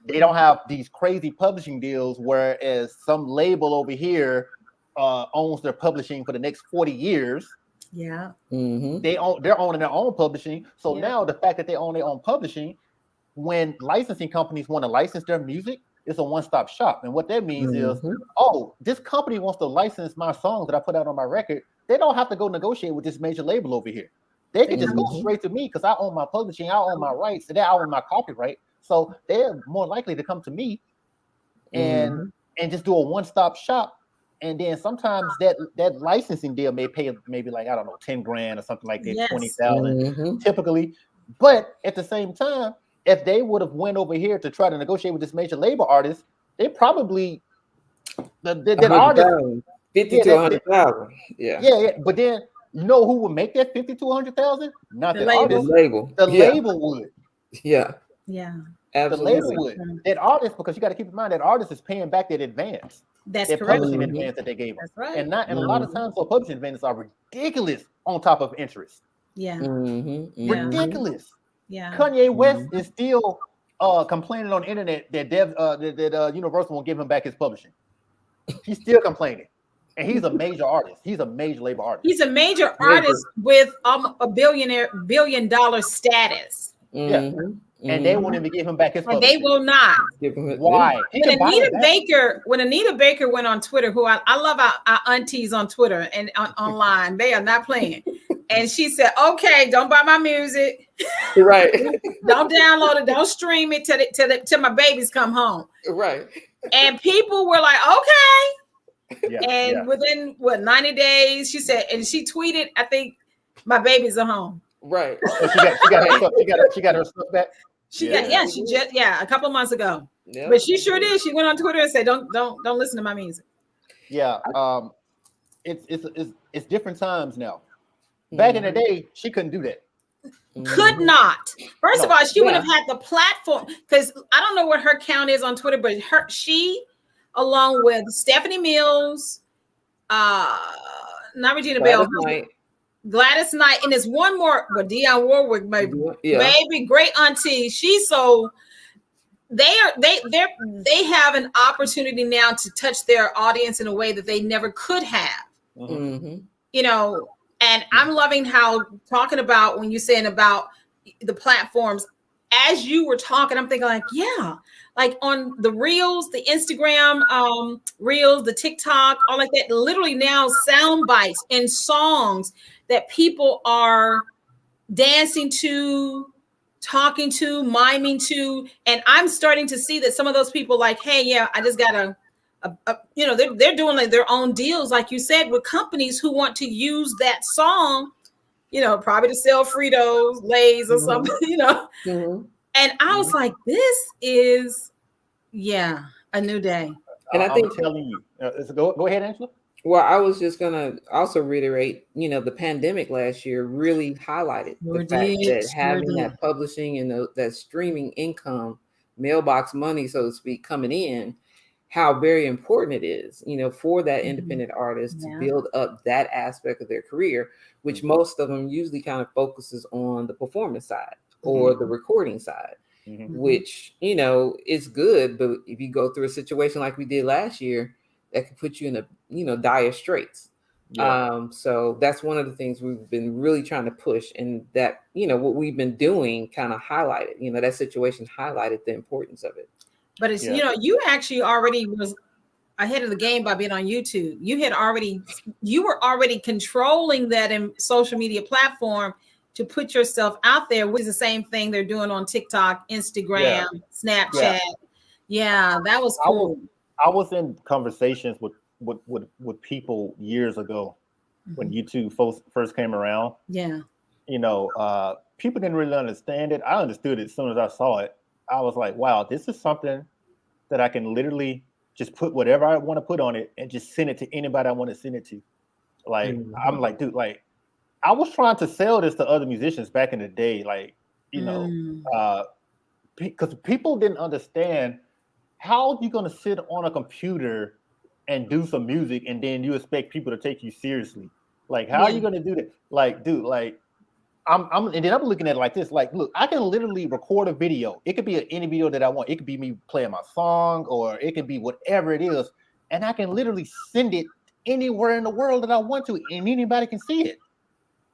they don't have these crazy publishing deals, whereas some label over here owns their publishing for the next 40 years. Yeah. They're owning their own publishing. So now the fact that they own their own publishing, when licensing companies want to license their music, it's a one-stop shop. And what that means is, oh, this company wants to license my songs that I put out on my record. They don't have to go negotiate with this major label over here. They can just go straight to me, because I own my publishing, I own my rights, and I own my copyright. So they're more likely to come to me and just do a one-stop shop. And then sometimes that licensing deal may pay maybe like, I don't know, 10 grand or something like that, 20,000 typically. But at the same time, if they would have went over here to try to negotiate with this major label artist, they probably the artist 50 to 100,000. Yeah. But then you know who would make that 50 to 100,000? Not the artist. The label. The label would. Yeah. Absolutely. The label would. That artist, because you got to keep in mind that artist is paying back that advance. That's that correct. Publishing advance that they gave them. That's right. And a lot of times, so publishing advances are ridiculous on top of interest. Ridiculous. Yeah. Kanye West is still complaining on the internet that Universal won't give him back his publishing. He's still complaining. And he's a major artist. He's a major label artist. He's a major artist with a $1 billion status. And they won't even give him back his publishing. And they will not. Why? When Anita Baker went on Twitter, who I love our aunties on Twitter and online, they are not playing. And she said, okay, don't buy my music. Right. Don't download it. Don't stream it till my babies come home. Right. And people were like, okay. Within 90 days, she said, and she tweeted, I think my babies are home. Right. So she got her stuff back. A couple of months ago. Yeah. But she sure did. She went on Twitter and said, don't listen to my music. Yeah. It's different times now. Back in the day, she couldn't do that. Could not. First of all, she would have had the platform, because I don't know what her count is on Twitter, but she, along with Stephanie Mills, not Regina Bell, Gladys Knight, and there's one more, but Dionne Warwick, maybe great auntie. They have an opportunity now to touch their audience in a way that they never could have. You know. And I'm loving how talking about when you're saying about the platforms, as you were talking, I'm thinking like on the Reels, the Instagram Reels, the TikTok, all like that, literally now sound bites and songs that people are dancing to, talking to, miming to. And I'm starting to see that some of those people like, hey, I just got a they're doing like their own deals, like you said, with companies who want to use that song, probably to sell Fritos, Lay's, or something, And I was like, this is, a new day. And I'm telling you, go ahead, Angela. Well, I was just gonna also reiterate, the pandemic last year really highlighted the fact that having that publishing and that streaming income, mailbox money, so to speak, coming in, how very important it is, for that independent artist to build up that aspect of their career, which most of them usually kind of focuses on the performance side or the recording side, which, is good. But if you go through a situation like we did last year, that could put you in a, dire straits. So that's one of the things we've been really trying to push, and that, what we've been doing kind of highlighted, that situation highlighted the importance of it. But it's, you actually already was ahead of the game by being on YouTube. You were already controlling that in social media platform to put yourself out there, which is the same thing they're doing on TikTok, Instagram, Snapchat. Yeah, that was cool. I was in conversations with people years ago when YouTube first came around. Yeah. People didn't really understand it. I understood it as soon as I saw it. I was like, wow, this is something that I can literally just put whatever I want to put on it and just send it to anybody I want to send it to. Like, I'm like, dude, like, I was trying to sell this to other musicians back in the day, like, because people didn't understand how you going to sit on a computer and do some music and then you expect people to take you seriously. Like, how are you going to do that? Like, dude, like, and then I'm looking at it like this. Like, look, I can literally record a video. It could be any video that I want. It could be me playing my song, or it could be whatever it is. And I can literally send it anywhere in the world that I want to, and anybody can see it.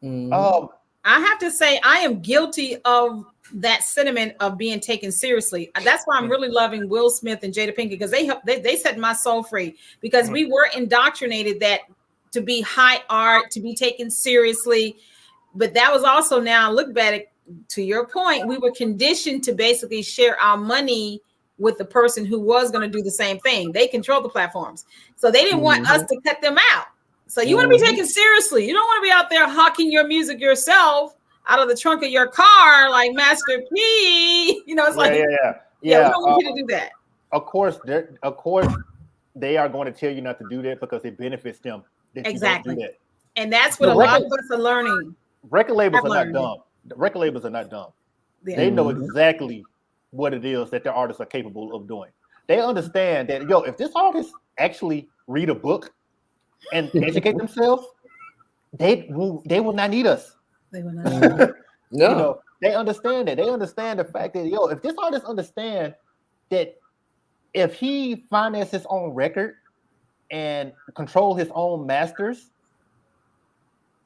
I have to say, I am guilty of that sentiment of being taken seriously. That's why I'm really loving Will Smith and Jada Pinkett, because they set my soul free, because we were indoctrinated that to be high art, to be taken seriously. But that was also, now look back to your point, we were conditioned to basically share our money with the person who was going to do the same thing. They control the platforms. So they didn't want us to cut them out. So you want to be taken seriously. You don't want to be out there hawking your music yourself out of the trunk of your car like Master P. It's like, we don't want you to do that. Of course, they are going to tell you not to do that because it benefits them. Exactly. You don't do that. And that's what a lot of us are learning. Record labels are not dumb. Record labels are not dumb. Yeah. They know exactly what it is that their artists are capable of doing. They understand that, if this artist actually read a book and educate themselves, they will not need us. They will not. No. They understand that. They understand the fact that, if this artist understand that if he finances his own record and control his own masters,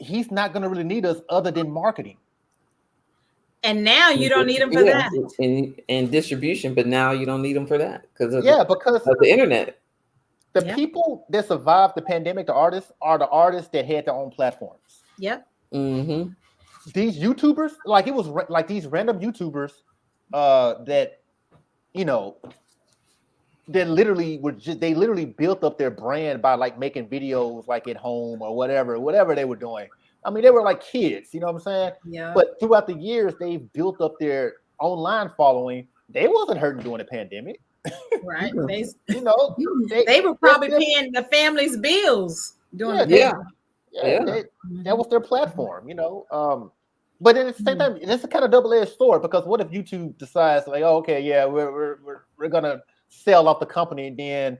he's not going to really need us other than marketing. And now you don't need him for that. And distribution, but now you don't need them for that because of the internet. The people that survived the pandemic, the artists, are the artists that had their own platforms. Yep. Mm-hmm. These YouTubers, like it was like these random YouTubers that, they literally built up their brand by like making videos like at home or whatever they were doing. I mean, they were like kids, you know what I'm saying? Yeah. But throughout the years, they built up their online following. They wasn't hurting during the pandemic. Right. They were probably paying the family's bills during the pandemic. That was their platform, But then at the same time, it's a kind of double-edged sword, because what if YouTube decides like, oh, okay, we're gonna sell off the company, and then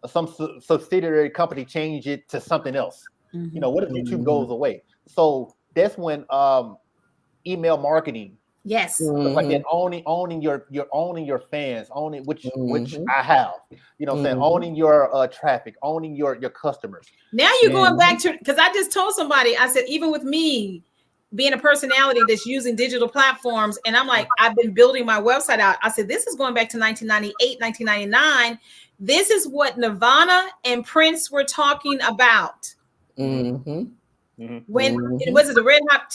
some subsidiary company change it to something else? What if YouTube goes away? So that's when email marketing, like that, owning your fans, which I have, saying owning your traffic, owning your customers. Now you're going back to, because I just told somebody, I said, even with me being a personality that's using digital platforms, and I'm like, I've been building my website out. I said, this is going back to 1998, 1999. This is what Nirvana and Prince were talking about. Mm-hmm. When was it the Red Hot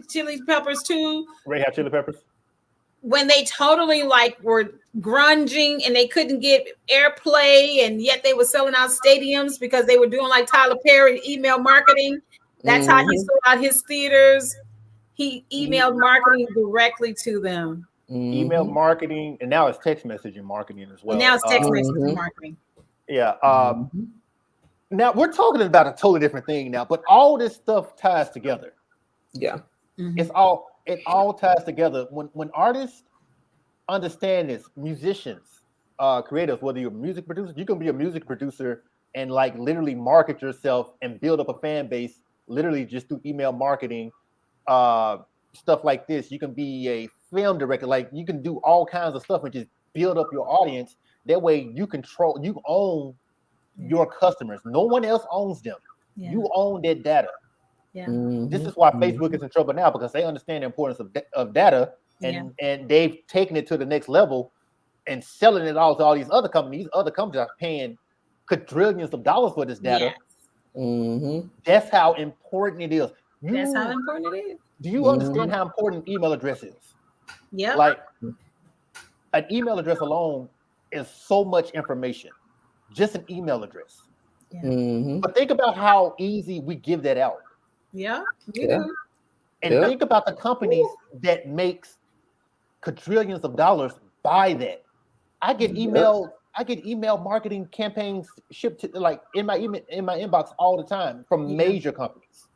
Chili Peppers too? Red Hot Chili Peppers. when they totally like were grunging and they couldn't get airplay, and yet they were selling out stadiums because they were doing like Tyler Perry email marketing. That's how he sold out his theaters. He emailed marketing directly to them. Email marketing, and now it's text messaging marketing as well. And now it's text messaging marketing. Yeah. Now we're talking about a totally different thing now, but all this stuff ties together. Yeah. It all ties together. When artists understand this, musicians, creatives, whether you're a music producer, you can be a music producer and like literally market yourself and build up a fan base literally just through email marketing, stuff like this. You can be a film director, like you can do all kinds of stuff and just build up your audience. That way you own your customers. No one else owns them. You own that data. This is why Facebook is in trouble now, because they understand the importance of data, and they've taken it to the next level and selling it all to all these other companies. Other companies are paying quadrillions of dollars for this data. That's how important it is. That's how important it is. Do you understand how important email address is? Yeah. Like an email address alone is so much information. Just an email address. But think about how easy we give that out. And think about the companies that makes quadrillions of dollars by that. I get email marketing campaigns shipped to like in my inbox all the time from major companies.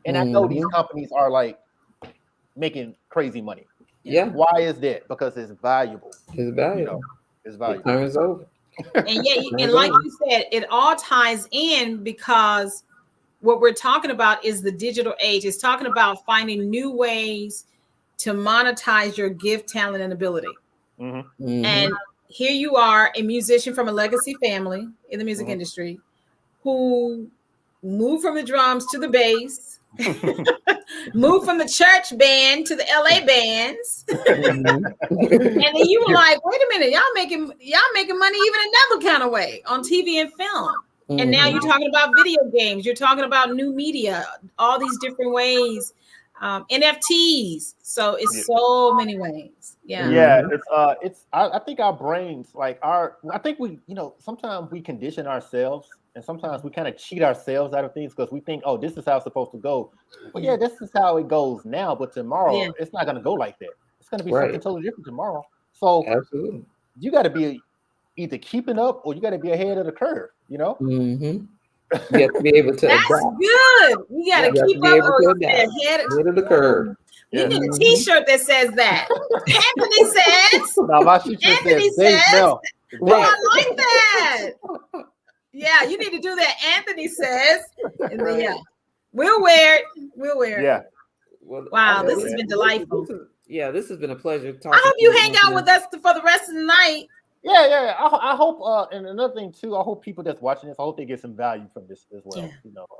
And I know these companies are like making crazy money. Why is that? Because it's valuable. It's valuable. You know, it's valuable. The time is over. And and like you said, it all ties in, because what we're talking about is the digital age. It's talking about finding new ways to monetize your gift, talent, and ability. And here you are, a musician from a legacy family in the music industry who moved from the drums to the bass, moved from the church band to the LA bands. And then you were like, wait a minute, y'all making money even another kind of way on TV and film. And now you're talking about video games, you're talking about new media, all these different ways, NFTs. So it's so many ways. I think our brains, I think we, sometimes we condition ourselves, and sometimes we kind of cheat ourselves out of things because we think, oh, this is how it's supposed to go. Well, this is how it goes now, but tomorrow it's not going to go like that. It's going to be something totally different tomorrow. So absolutely, you got to be either keeping up or you got to be ahead of the curve. You have to be able to. That's adapt. good. You got to keep up or ahead of the curve. You need a T-shirt that says that. Anthony says. Anthony says. Oh, I like that. Yeah, you need to do that. Anthony says. And then, we'll wear it. Yeah. Well, wow, this has been delightful. This has been a pleasure talking. I hope you hang out with us for the rest of the night. Yeah. I hope, and another thing too, I hope people that's watching this, I hope they get some value from this as well.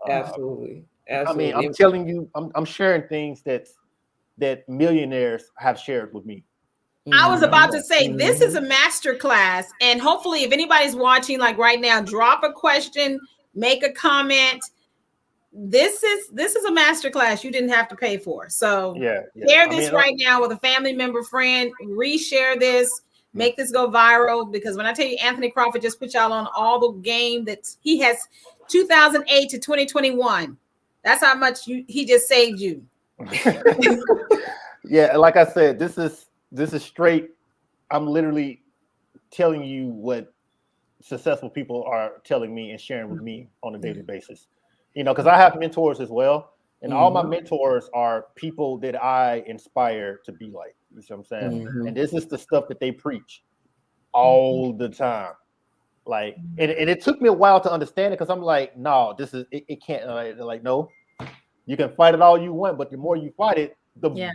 Absolutely. I mean, I'm telling you, I'm sharing things that millionaires have shared with me. I was about to say, this is a master class, and hopefully if anybody's watching like right now, drop a question, make a comment. This is a master class you didn't have to pay for. So share this right now with a family member, friend, reshare this, make this go viral, because when I tell you Anthony Crawford just put y'all on all the game that he has 2008 to 2021. That's how much he just saved you. Like I said, this is straight. I'm literally telling you what successful people are telling me and sharing with me on a daily basis. Because I have mentors as well, and all my mentors are people that I inspire to be like. You see what I'm saying? And this is the stuff that they preach all the time. Like, and it took me a while to understand it, because I'm like, no, this is it can't. Like, no, you can fight it all you want, but the more you fight it, the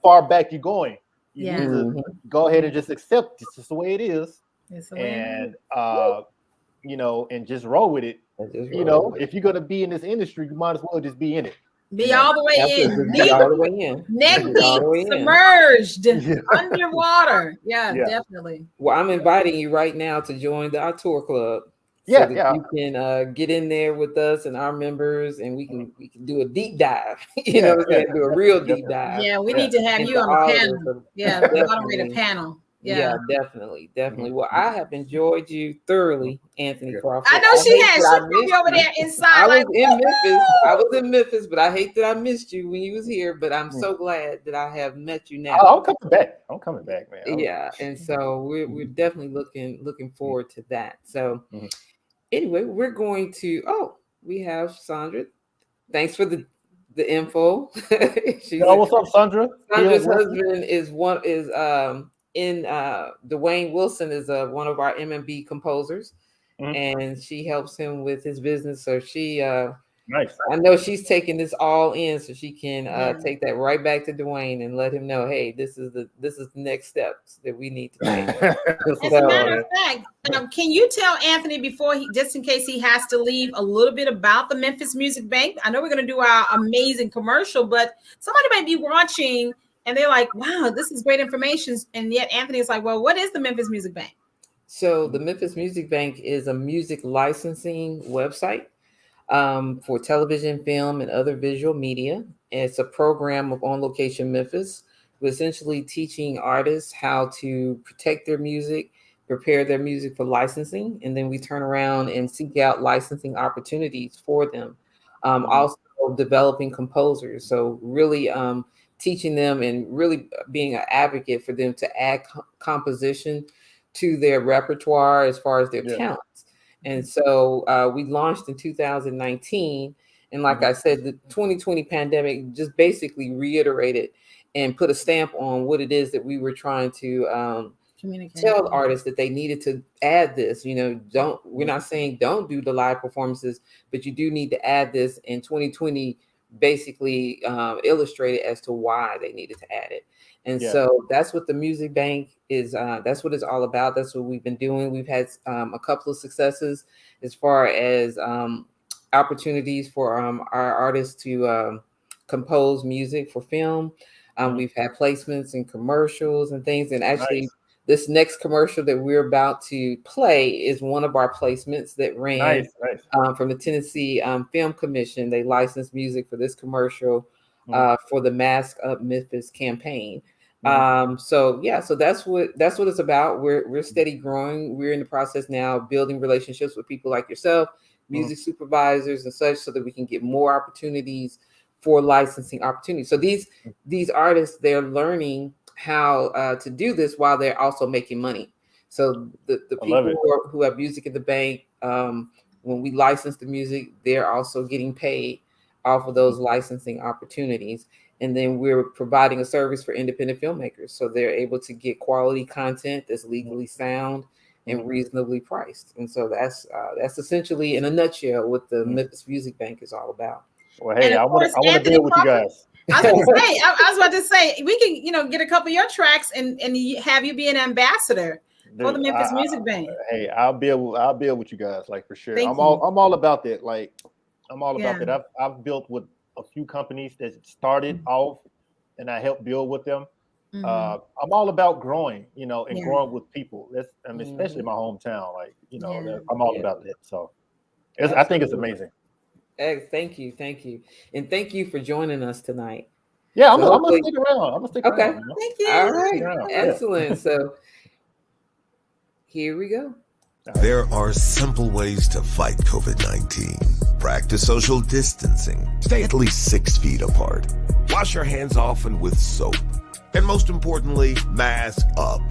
far back you're going. You need to go ahead and just accept this is the way it is, and and just roll with it. If you're gonna be in this industry, you might as well just be in it. Be all the way in. Be all the way in. Neck deep, submerged, underwater. Yeah, definitely. Well, I'm inviting you right now to join our tour club. so that you can get in there with us and our members, and we can do a deep dive. you know what I'm saying? Do a real deep dive. Yeah, we need to have you on the panel. Yeah, moderator panel. Yeah, definitely. Well, I have enjoyed you thoroughly, Anthony Crawford. I know she has. She's gonna be over there inside. I was in Memphis, but I hate that I missed you when you was here. But I'm so glad that I have met you now. I'm coming back, man. Yeah, and so we're definitely looking forward to that. So anyway, we're going to. Oh, we have Sandra. Thanks for the info. What's up, Sandra? Sandra's husband is Dwayne Wilson is one of our Mmb composers, and she helps him with his business. So she nice. I know she's taking this all in, so she can take that right back to Dwayne and let him know, hey, this is the next steps that we need to take. As a matter of fact, can you tell Anthony before just in case he has to leave, a little bit about the Memphis Music Banq? I know we're going to do our amazing commercial, but somebody might be watching and they're like, wow, this is great information. And yet Anthony is like, well, what is the Memphis Music Banq? So the Memphis Music Banq is a music licensing website for television, film, and other visual media. It's a program of On Location Memphis. We're essentially teaching artists how to protect their music, prepare their music for licensing, and then we turn around and seek out licensing opportunities for them. Also developing composers. So really teaching them and really being an advocate for them to add composition to their repertoire as far as their talents. And so we launched in 2019. And like I said, the 2020 pandemic just basically reiterated and put a stamp on what it is that we were trying to tell artists that they needed to add this. We're not saying don't do the live performances, but you do need to add this. In 2020 basically illustrated as to why they needed to add it. And so that's what the Music Banq is. That's what it's all about. That's what we've been doing. We've had a couple of successes as far as opportunities for our artists to compose music for film. We've had placements in commercials and things. And actually, this next commercial that we're about to play is one of our placements that ran from the Tennessee Film Commission. They licensed music for this commercial for the Mask Up Memphis campaign. So that's what it's about. We're steady growing. We're in the process now of building relationships with people like yourself, music supervisors and such, so that we can get more opportunities for licensing opportunities. So these artists, they're learning how to do this while they're also making money. So the people who have music in the bank, when we license the music, they're also getting paid off of those licensing opportunities. And then we're providing a service for independent filmmakers, so they're able to get quality content that's legally sound and reasonably priced. And so that's essentially, in a nutshell, what the Memphis Music Banq is all about. Well, hey, I want to deal with you guys. I was about to say, we can, get a couple of your tracks and have you be an ambassador for the Memphis Music Banq. Hey, I'll build with you guys, like, for sure. I'm all about that. Like, I'm all about that. I've built with a few companies that started off, and I helped build with them. I'm all about growing, and growing with people. That's, especially my hometown. Like, I'm all about that. So, I think it's amazing. Thank you, and thank you for joining us tonight. Yeah, I'm gonna stick around. Okay, thank you. All right, excellent. So here we go. There are simple ways to fight COVID-19. Practice social distancing. Stay at least 6 feet apart. Wash your hands often with soap. And most importantly, mask up.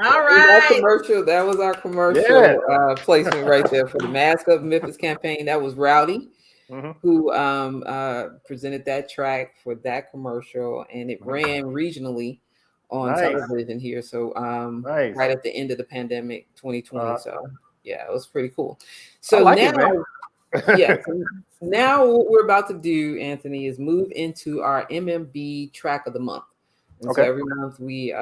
All right. That was our commercial placement right there for the Mask Up Memphis campaign. That was Rowdy, who presented that track for that commercial, and it ran regionally on television here. So right at the end of the pandemic, 2020. So it was pretty cool. So now what we're about to do, Anthony, is move into our Mmb Track of the Month. And so every month we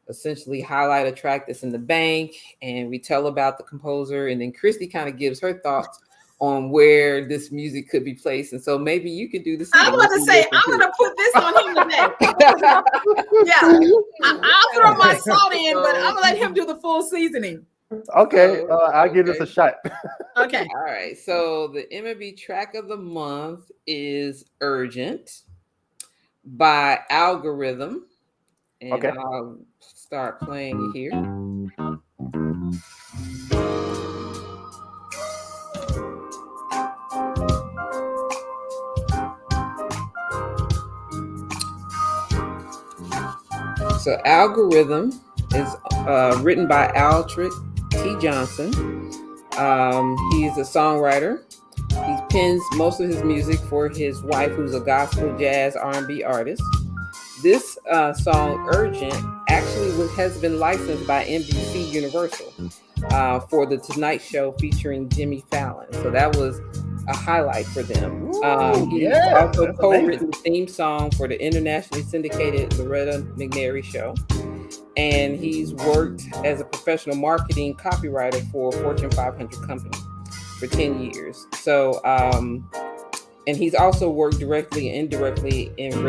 essentially highlight a track that's in the bank, and we tell about the composer, and then Christie kind of gives her thoughts on where this music could be placed. And so maybe you could do the same. I'm going to say, I'm going to put this on him today. Yeah, I'll throw my salt in, but I'm going to let him do the full seasoning. Okay, I'll give this a shot. Okay. All right. So the Mmb track of the month is Urgent by Algorithm. And Okay. I'll start playing it here. So Algorithm is written by Aldrich T. Johnson. He's a songwriter. He pens most of his music for his wife, who's a gospel, jazz, R&B artist. This song, Urgent, actually has been licensed by NBC Universal for The Tonight Show featuring Jimmy Fallon. So that was a highlight for them. He's also co-written the theme song for the internationally syndicated Loretta McNary show. And he's worked as a professional marketing copywriter for a Fortune 500 company for 10 years. So, and he's also worked directly and indirectly in the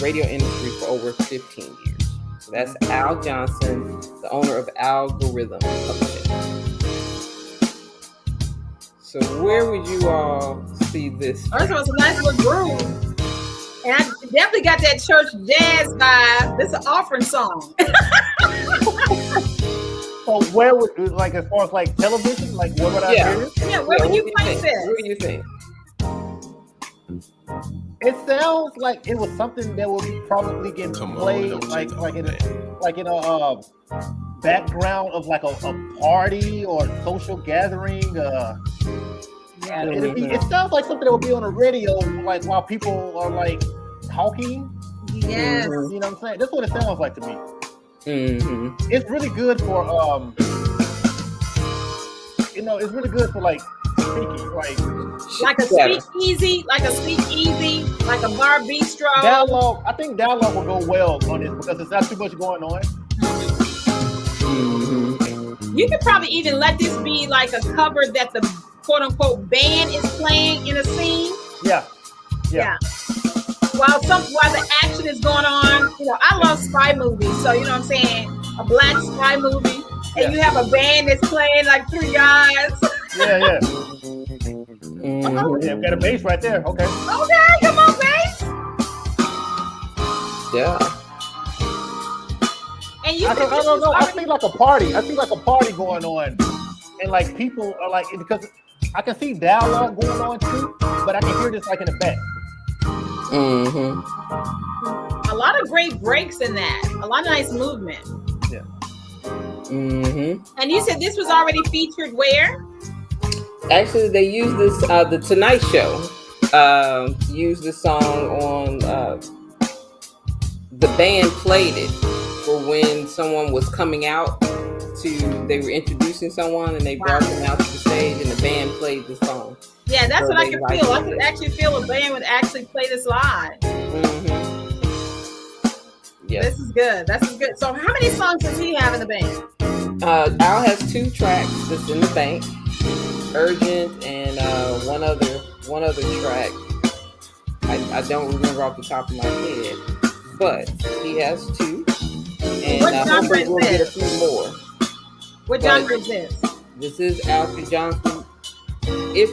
radio industry for over 15 years. So that's Al Johnson, the owner of Algorithm Publishing. So where would you all see this? First of all, it's a nice little groove. And I definitely got that church jazz vibe. This is an offering song. So where would, like, as far as like television, like where would I hear it? Yeah, where would you place this? What do you think? It sounds like it was something that would be probably getting played, like in a background of like a party or a social gathering. It sounds like something that would be on the radio, like while people are like talking. Yes. You know what I'm saying? That's what it sounds like to me. Mm-hmm. It's really good for it's really good for like speaking, like a speakeasy, like a bar bistro. Dialogue. I think dialogue will go well on this because there's not too much going on. Mm-hmm. You could probably even let this be like a cover that the quote unquote band is playing in a scene. Yeah. While the action is going on, I love spy movies. So you know what I'm saying, a black spy movie, and you have a band that's playing like three guys. Yeah. Mm-hmm. Yeah, we got a bass right there. Okay. Okay, come on, bass. Yeah. And you I don't know. I see like a party. I see like a party going on, and like people are like, because I can see dialogue going on too, but I can hear this like in the back. Mm-hmm. A lot of great breaks in that. A lot of nice movement. Yeah. Mm-hmm. And you said this was already featured where? Actually, they used this. The Tonight Show used this song on. The band played it for when someone was coming out they were introducing someone, and they brought them out to the stage, and the band played the song. Yeah, that's what I could feel. I could actually feel a band would actually play this live. Mm-hmm. Yeah, this is good. So how many songs does he have in the band? Al has 2 tracks that's in the bank, Urgent and one other track. I don't remember off the top of my head, but he has 2. And what genre is we'll this? get a few more. What genre is this? This is Alfred Johnson. If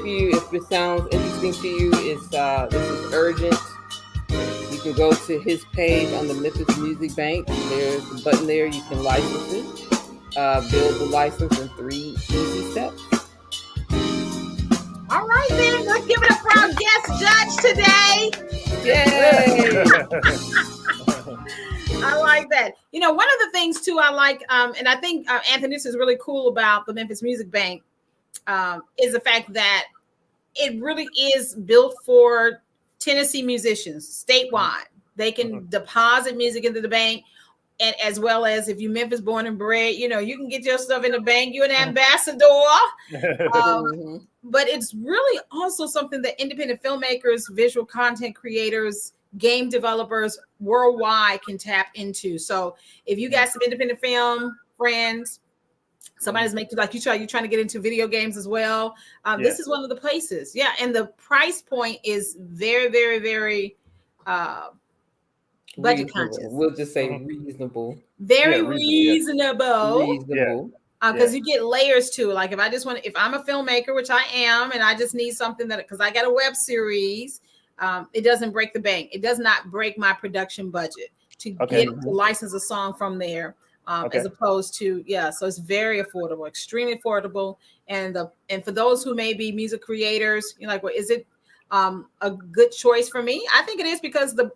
it sounds interesting to you, this is Urgent. You can go to his page on the Memphis Music Banq. There's a button there. You can license it. Build the license in 3 easy steps. All right, then. Let's give it up for our guest judge today. Yay! I like that. One of the things too I like, and I think Anthony, this is really cool about the Memphis Music Banq, is the fact that it really is built for Tennessee musicians statewide. They can deposit music into the bank, and as well as if you're Memphis born and bred, you can get your stuff in the bank. You're an ambassador. But it's really also something that independent filmmakers, visual content creators, game developers worldwide can tap into. So if you got some independent film friends, Somebody's making like you're trying to get into video games as well. This is one of the places. Yeah. And the price point is very, very, very budget conscious. We'll just say reasonable. Very reasonable. Reasonable. Because you get layers too. Like if I'm a filmmaker, which I am, and I just need something because I got a web series, it doesn't break the bank. It does not break my production budget to get to license a song from there. As opposed to, so it's very affordable, extremely affordable. And for those who may be music creators, you're like, well, is it a good choice for me? I think it is because the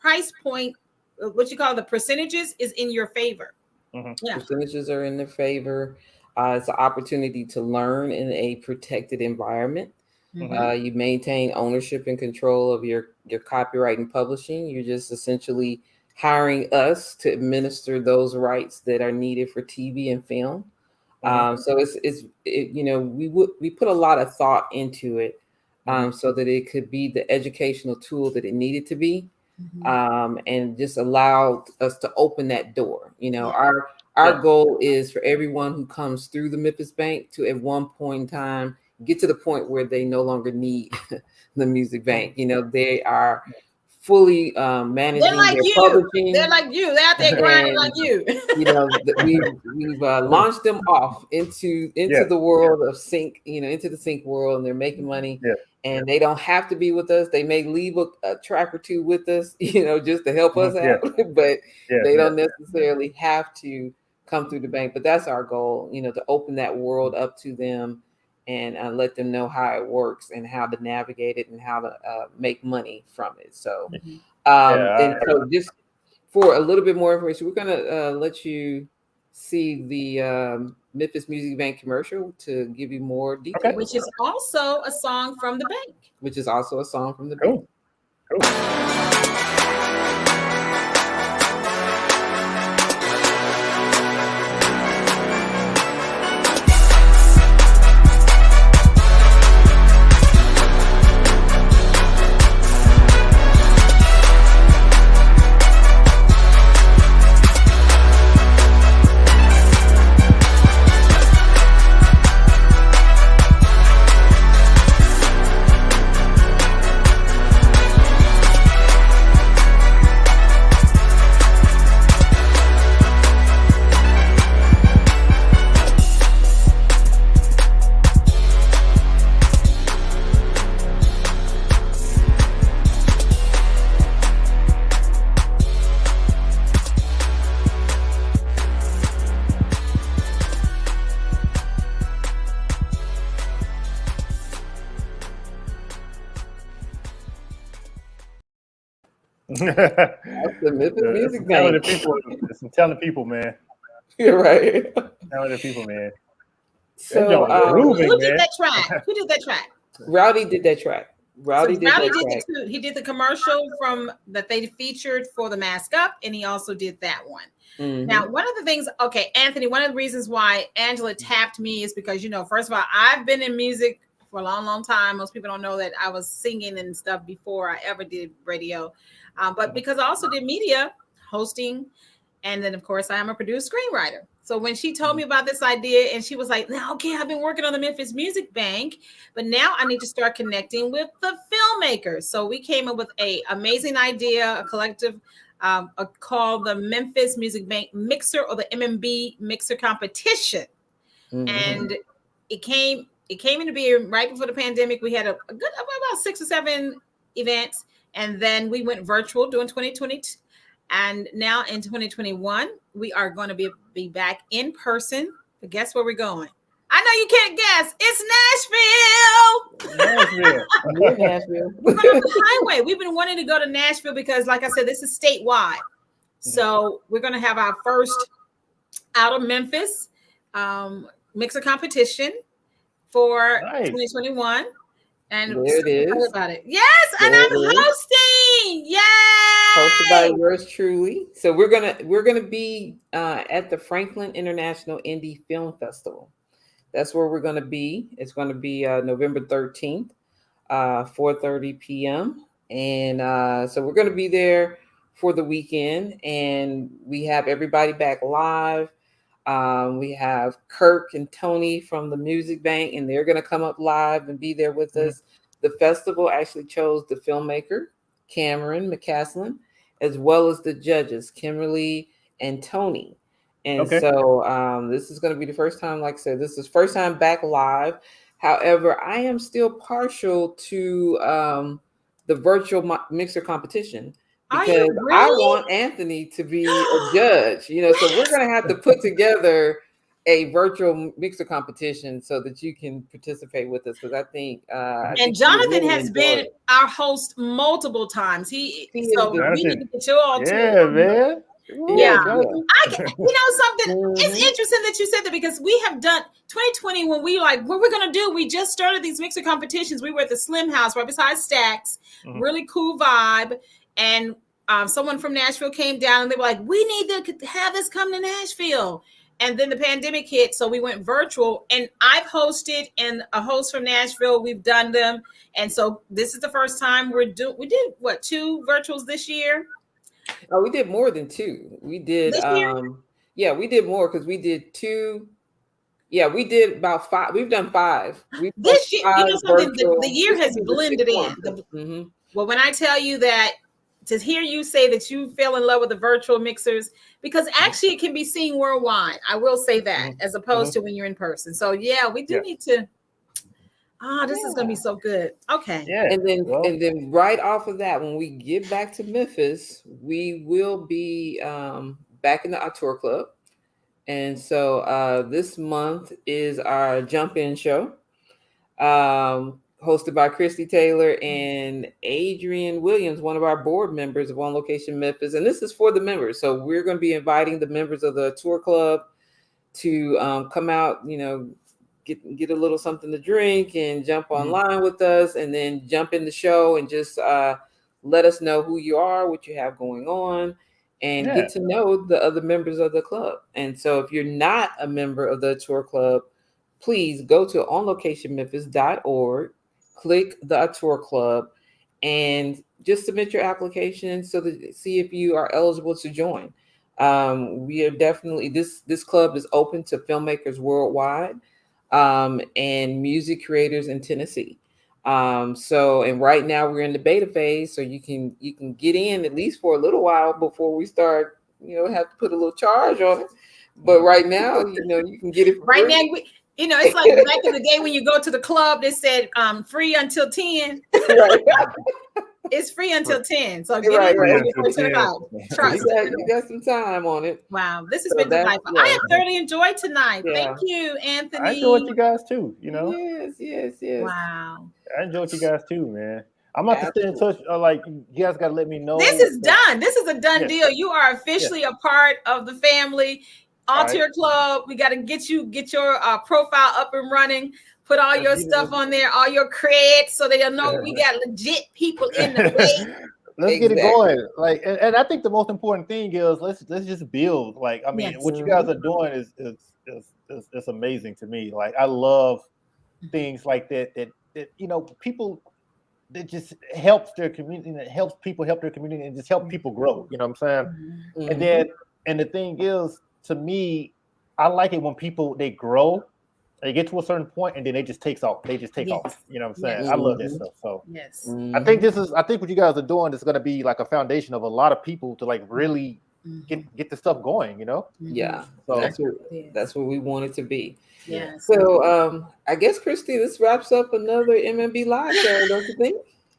price point, what you call the percentages, is in your favor. Percentages are in their favor. It's an opportunity to learn in a protected environment. You maintain ownership and control of your copyright and publishing. You're just essentially hiring us to administer those rights that are needed for TV and film. So we put a lot of thought into it so that it could be the educational tool that it needed to be, and just allowed us to open that door. Our goal is for everyone who comes through the Memphis Banq to at one point in time get to the point where they no longer need the Music Banq. They are fully managing their publishing. They're like you. They're out there grinding like you. We've launched them off into the world of sync, into the sync world, and they're making money. And they don't have to be with us. They may leave a track or two with us, just to help us out. But they don't necessarily have to come through the bank. But that's our goal, to open that world up to them and let them know how it works and how to navigate it and how to make money from it. So, and so just for a little bit more information, we're going to let you see the Memphis Music Banq commercial to give you more details. Which is also a song from the bank. Cool. That's the Memphis Music Banq. Some talented people, man. You're right. Talented people, man. So who did that track? Rowdy did that track. He did the commercial that they featured for the Mask Up, and he also did that one. Now, one of the things, Anthony, one of the reasons why Angela tapped me is because, first of all, I've been in music for a long, long time. Most people don't know that I was singing and stuff before I ever did radio. But because I also did media, hosting, and then, of course, I am a produced screenwriter. So when she told me about this idea and she was like, I've been working on the Memphis Music Banq, but now I need to start connecting with the filmmakers. So we came up with an amazing idea, a collective called the Memphis Music Banq Mixer, or the Mmb Mixer Competition. And it came into being right before the pandemic. We had a good about 6 or 7 events. And then we went virtual during 2020. And now in 2021, we are going to be back in person. But guess where we're going? I know you can't guess. It's Nashville. We're going on the highway. We've been wanting to go to Nashville because, like I said, this is statewide. So we're going to have our first out of Memphis mixer competition for 2021. And there it is. About it. Yes, and I'm hosting. Yes, hosted by yours truly. So we're gonna be at the Franklin International Indie Film Festival. That's where we're gonna be. It's gonna be November 13th, 4:30 p.m. And so we're gonna be there for the weekend, and we have everybody back live. We have Kirk and Tony from the Music Banq, and they're going to come up live and be there with us. The festival actually chose the filmmaker, Cameron McCaslin, as well as the judges, Kimberly and Tony. And so this is going to be the first time, like I said, this is first time back live. However, I am still partial to the virtual mixer competition because I want Anthony to be a judge, you know, so we're going to have to put together a virtual mixer competition so that you can participate with us. Because I think, and Jonathan really has been our host multiple times. We need to get you all too. Man. Ooh, yeah. Something. It's interesting that you said that because we have done 2020 when we like what we're gonna do. We just started these mixer competitions. We were at the Slim House right beside Stacks. Really cool vibe. And someone from Nashville came down and they were like, we need to have this come to Nashville. And then the pandemic hit, so we went virtual. And I've hosted, and a host from Nashville, we've done them. And so this is the first time we did what, 2 virtuals this year? Oh, we did more than 2. We did, we did more because we did 2. Yeah, we did about 5. We've done 5. This year, you know something, the year has blended in. Well, when I tell you that, to hear you say that you fell in love with the virtual mixers, because actually it can be seen worldwide. I will say that, as opposed to when you're in person. So yeah, we do need to. This is gonna be so good. Okay. Yeah. And then right off of that, when we get back to Memphis, we will be back in the tour club. And so this month is our Jump In show. Hosted by Christie Taylor and Adrian Williams, one of our board members of On Location Memphis. And this is for the members. So we're going to be inviting the members of the tour club to come out, you know, get a little something to drink and jump online with us, and then jump in the show and just let us know who you are, what you have going on, and get to know the other members of the club. And so if you're not a member of the tour club, please go to onlocationmemphis.org. Click the tour club and just submit your application so that see if you are eligible to join. We are definitely this club is open to filmmakers worldwide and music creators in Tennessee. And right now we're in the beta phase, so you can get in at least for a little while before we start, you know, have to put a little charge on it. But right now, you know, you can get it for right free. now. You know, it's like back in the day when you go to the club, they said free until 10. Right. It's free until 10. So get in before 10 o'clock. Trust. You got some time on it. Wow, this has been delightful. I have thoroughly enjoyed tonight. Thank you, Anthony. I enjoyed you guys too, you know. Yes. Wow. I enjoyed you guys too, man. I'm about to stay in touch. Like, you guys got to let me know. This is done. This is a done deal. You are officially a part of the family. Altair Club, we got to get your profile up and running. Put all your stuff on there, all your creds, so they'll know we got legit people in the way. Let's get it going. Like, and I think the most important thing is let's just build. Like, I mean, what you guys are doing is amazing to me. Like, I love things like that you know, people that just helps their community, and it helps people help their community, and just help people grow. You know what I'm saying? And the thing is, to me, I like it when people they grow, they get to a certain point, and then they just take off. They just take off. You know what I'm saying? I love that stuff. So I think what you guys are doing is going to be like a foundation of a lot of people to like really get the stuff going. You know? Yeah. So that's what we want it to be. Yeah. So I guess Christie, this wraps up another MMB Live show, don't you think?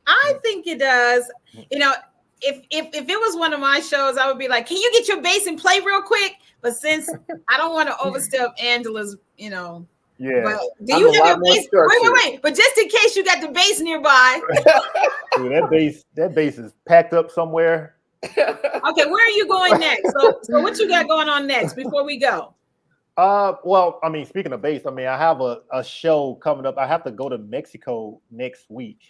I think it does. You know, if it was one of my shows, I would be like, can you get your bass and play real quick? But since I don't want to overstep Angela's, you know. Yeah. But do you have your bass? Wait. But just in case you got the bass nearby. Dude, that bass is packed up somewhere. Okay, where are you going next? So what you got going on next before we go? Well, I mean, speaking of bass, I mean, I have a show coming up. I have to go to Mexico next week.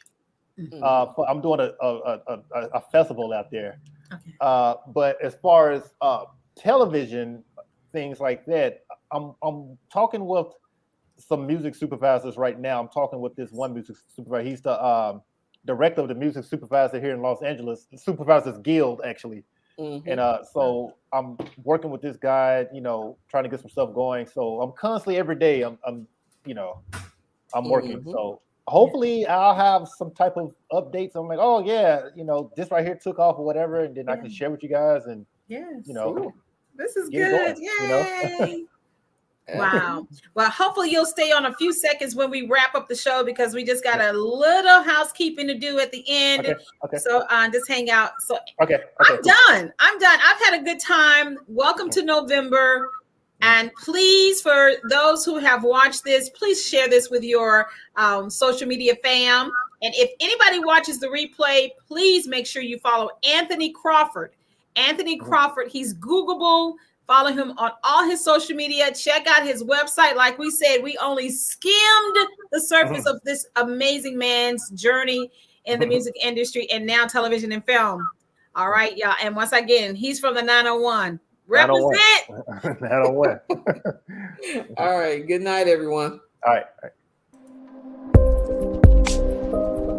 I'm doing a festival out there. Okay. But as far as television things like that, I'm talking with some music supervisors right now. I'm talking with this one music supervisor. He's the director of the music supervisor here in Los Angeles, the Supervisors Guild, actually. And so I'm working with this guy, you know, trying to get some stuff going. So I'm constantly every day I'm working. So hopefully I'll have some type of updates. I'm like, oh yeah, you know, this right here took off or whatever, and then I can share with you guys. And you know, this is good. Going, Yay! you know? Wow. Well, hopefully you'll stay on a few seconds when we wrap up the show, because we just got a little housekeeping to do at the end. Okay. So just hang out. So okay. I'm done. I've had a good time. Welcome to November. And please, for those who have watched this, please share this with your social media fam. And if anybody watches the replay, please make sure you follow Anthony Crawford. Anthony Crawford, he's Googleable. Follow him on all his social media. Check out his website. Like we said, we only skimmed the surface of this amazing man's journey in the music industry and now television and film. All right, y'all. And once again, he's from the 901. Represent. 901. All right. Good night, everyone. All right.